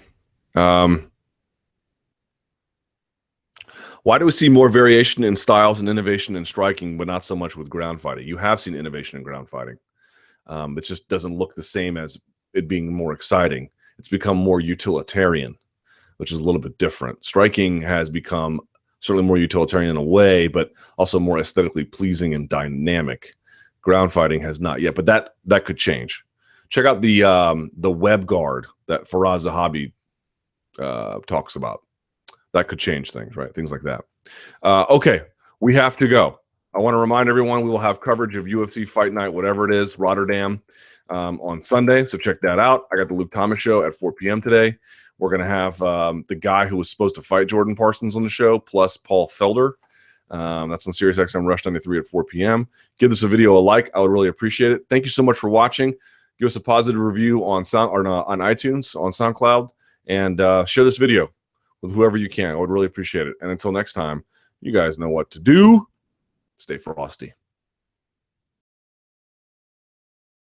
Why do we see more variation in styles and innovation in striking, but not so much with ground fighting? You have seen innovation in ground fighting. It just doesn't look the same as it being more exciting. It's become more utilitarian, which is a little bit different. Striking has become certainly more utilitarian in a way, but also more aesthetically pleasing and dynamic. Ground fighting has not yet, but that could change. Check out the web guard that Faraz Zahabi talks about. That could change things, right? Things like that. Okay, we have to go. I want to remind everyone we will have coverage of UFC Fight Night, whatever it is, Rotterdam, on Sunday. So check that out. I got the Luke Thomas show at 4 p.m. today. We're going to have the guy who was supposed to fight Jordan Parsons on the show, plus Paul Felder. That's on SiriusXM Rush 93 at 4 p.m. Give this a video a like. I would really appreciate it. Thank you so much for watching. Give us a positive review on iTunes, on SoundCloud, and share this video with whoever you can. I would really appreciate it. And until next time, you guys know what to do. Stay frosty.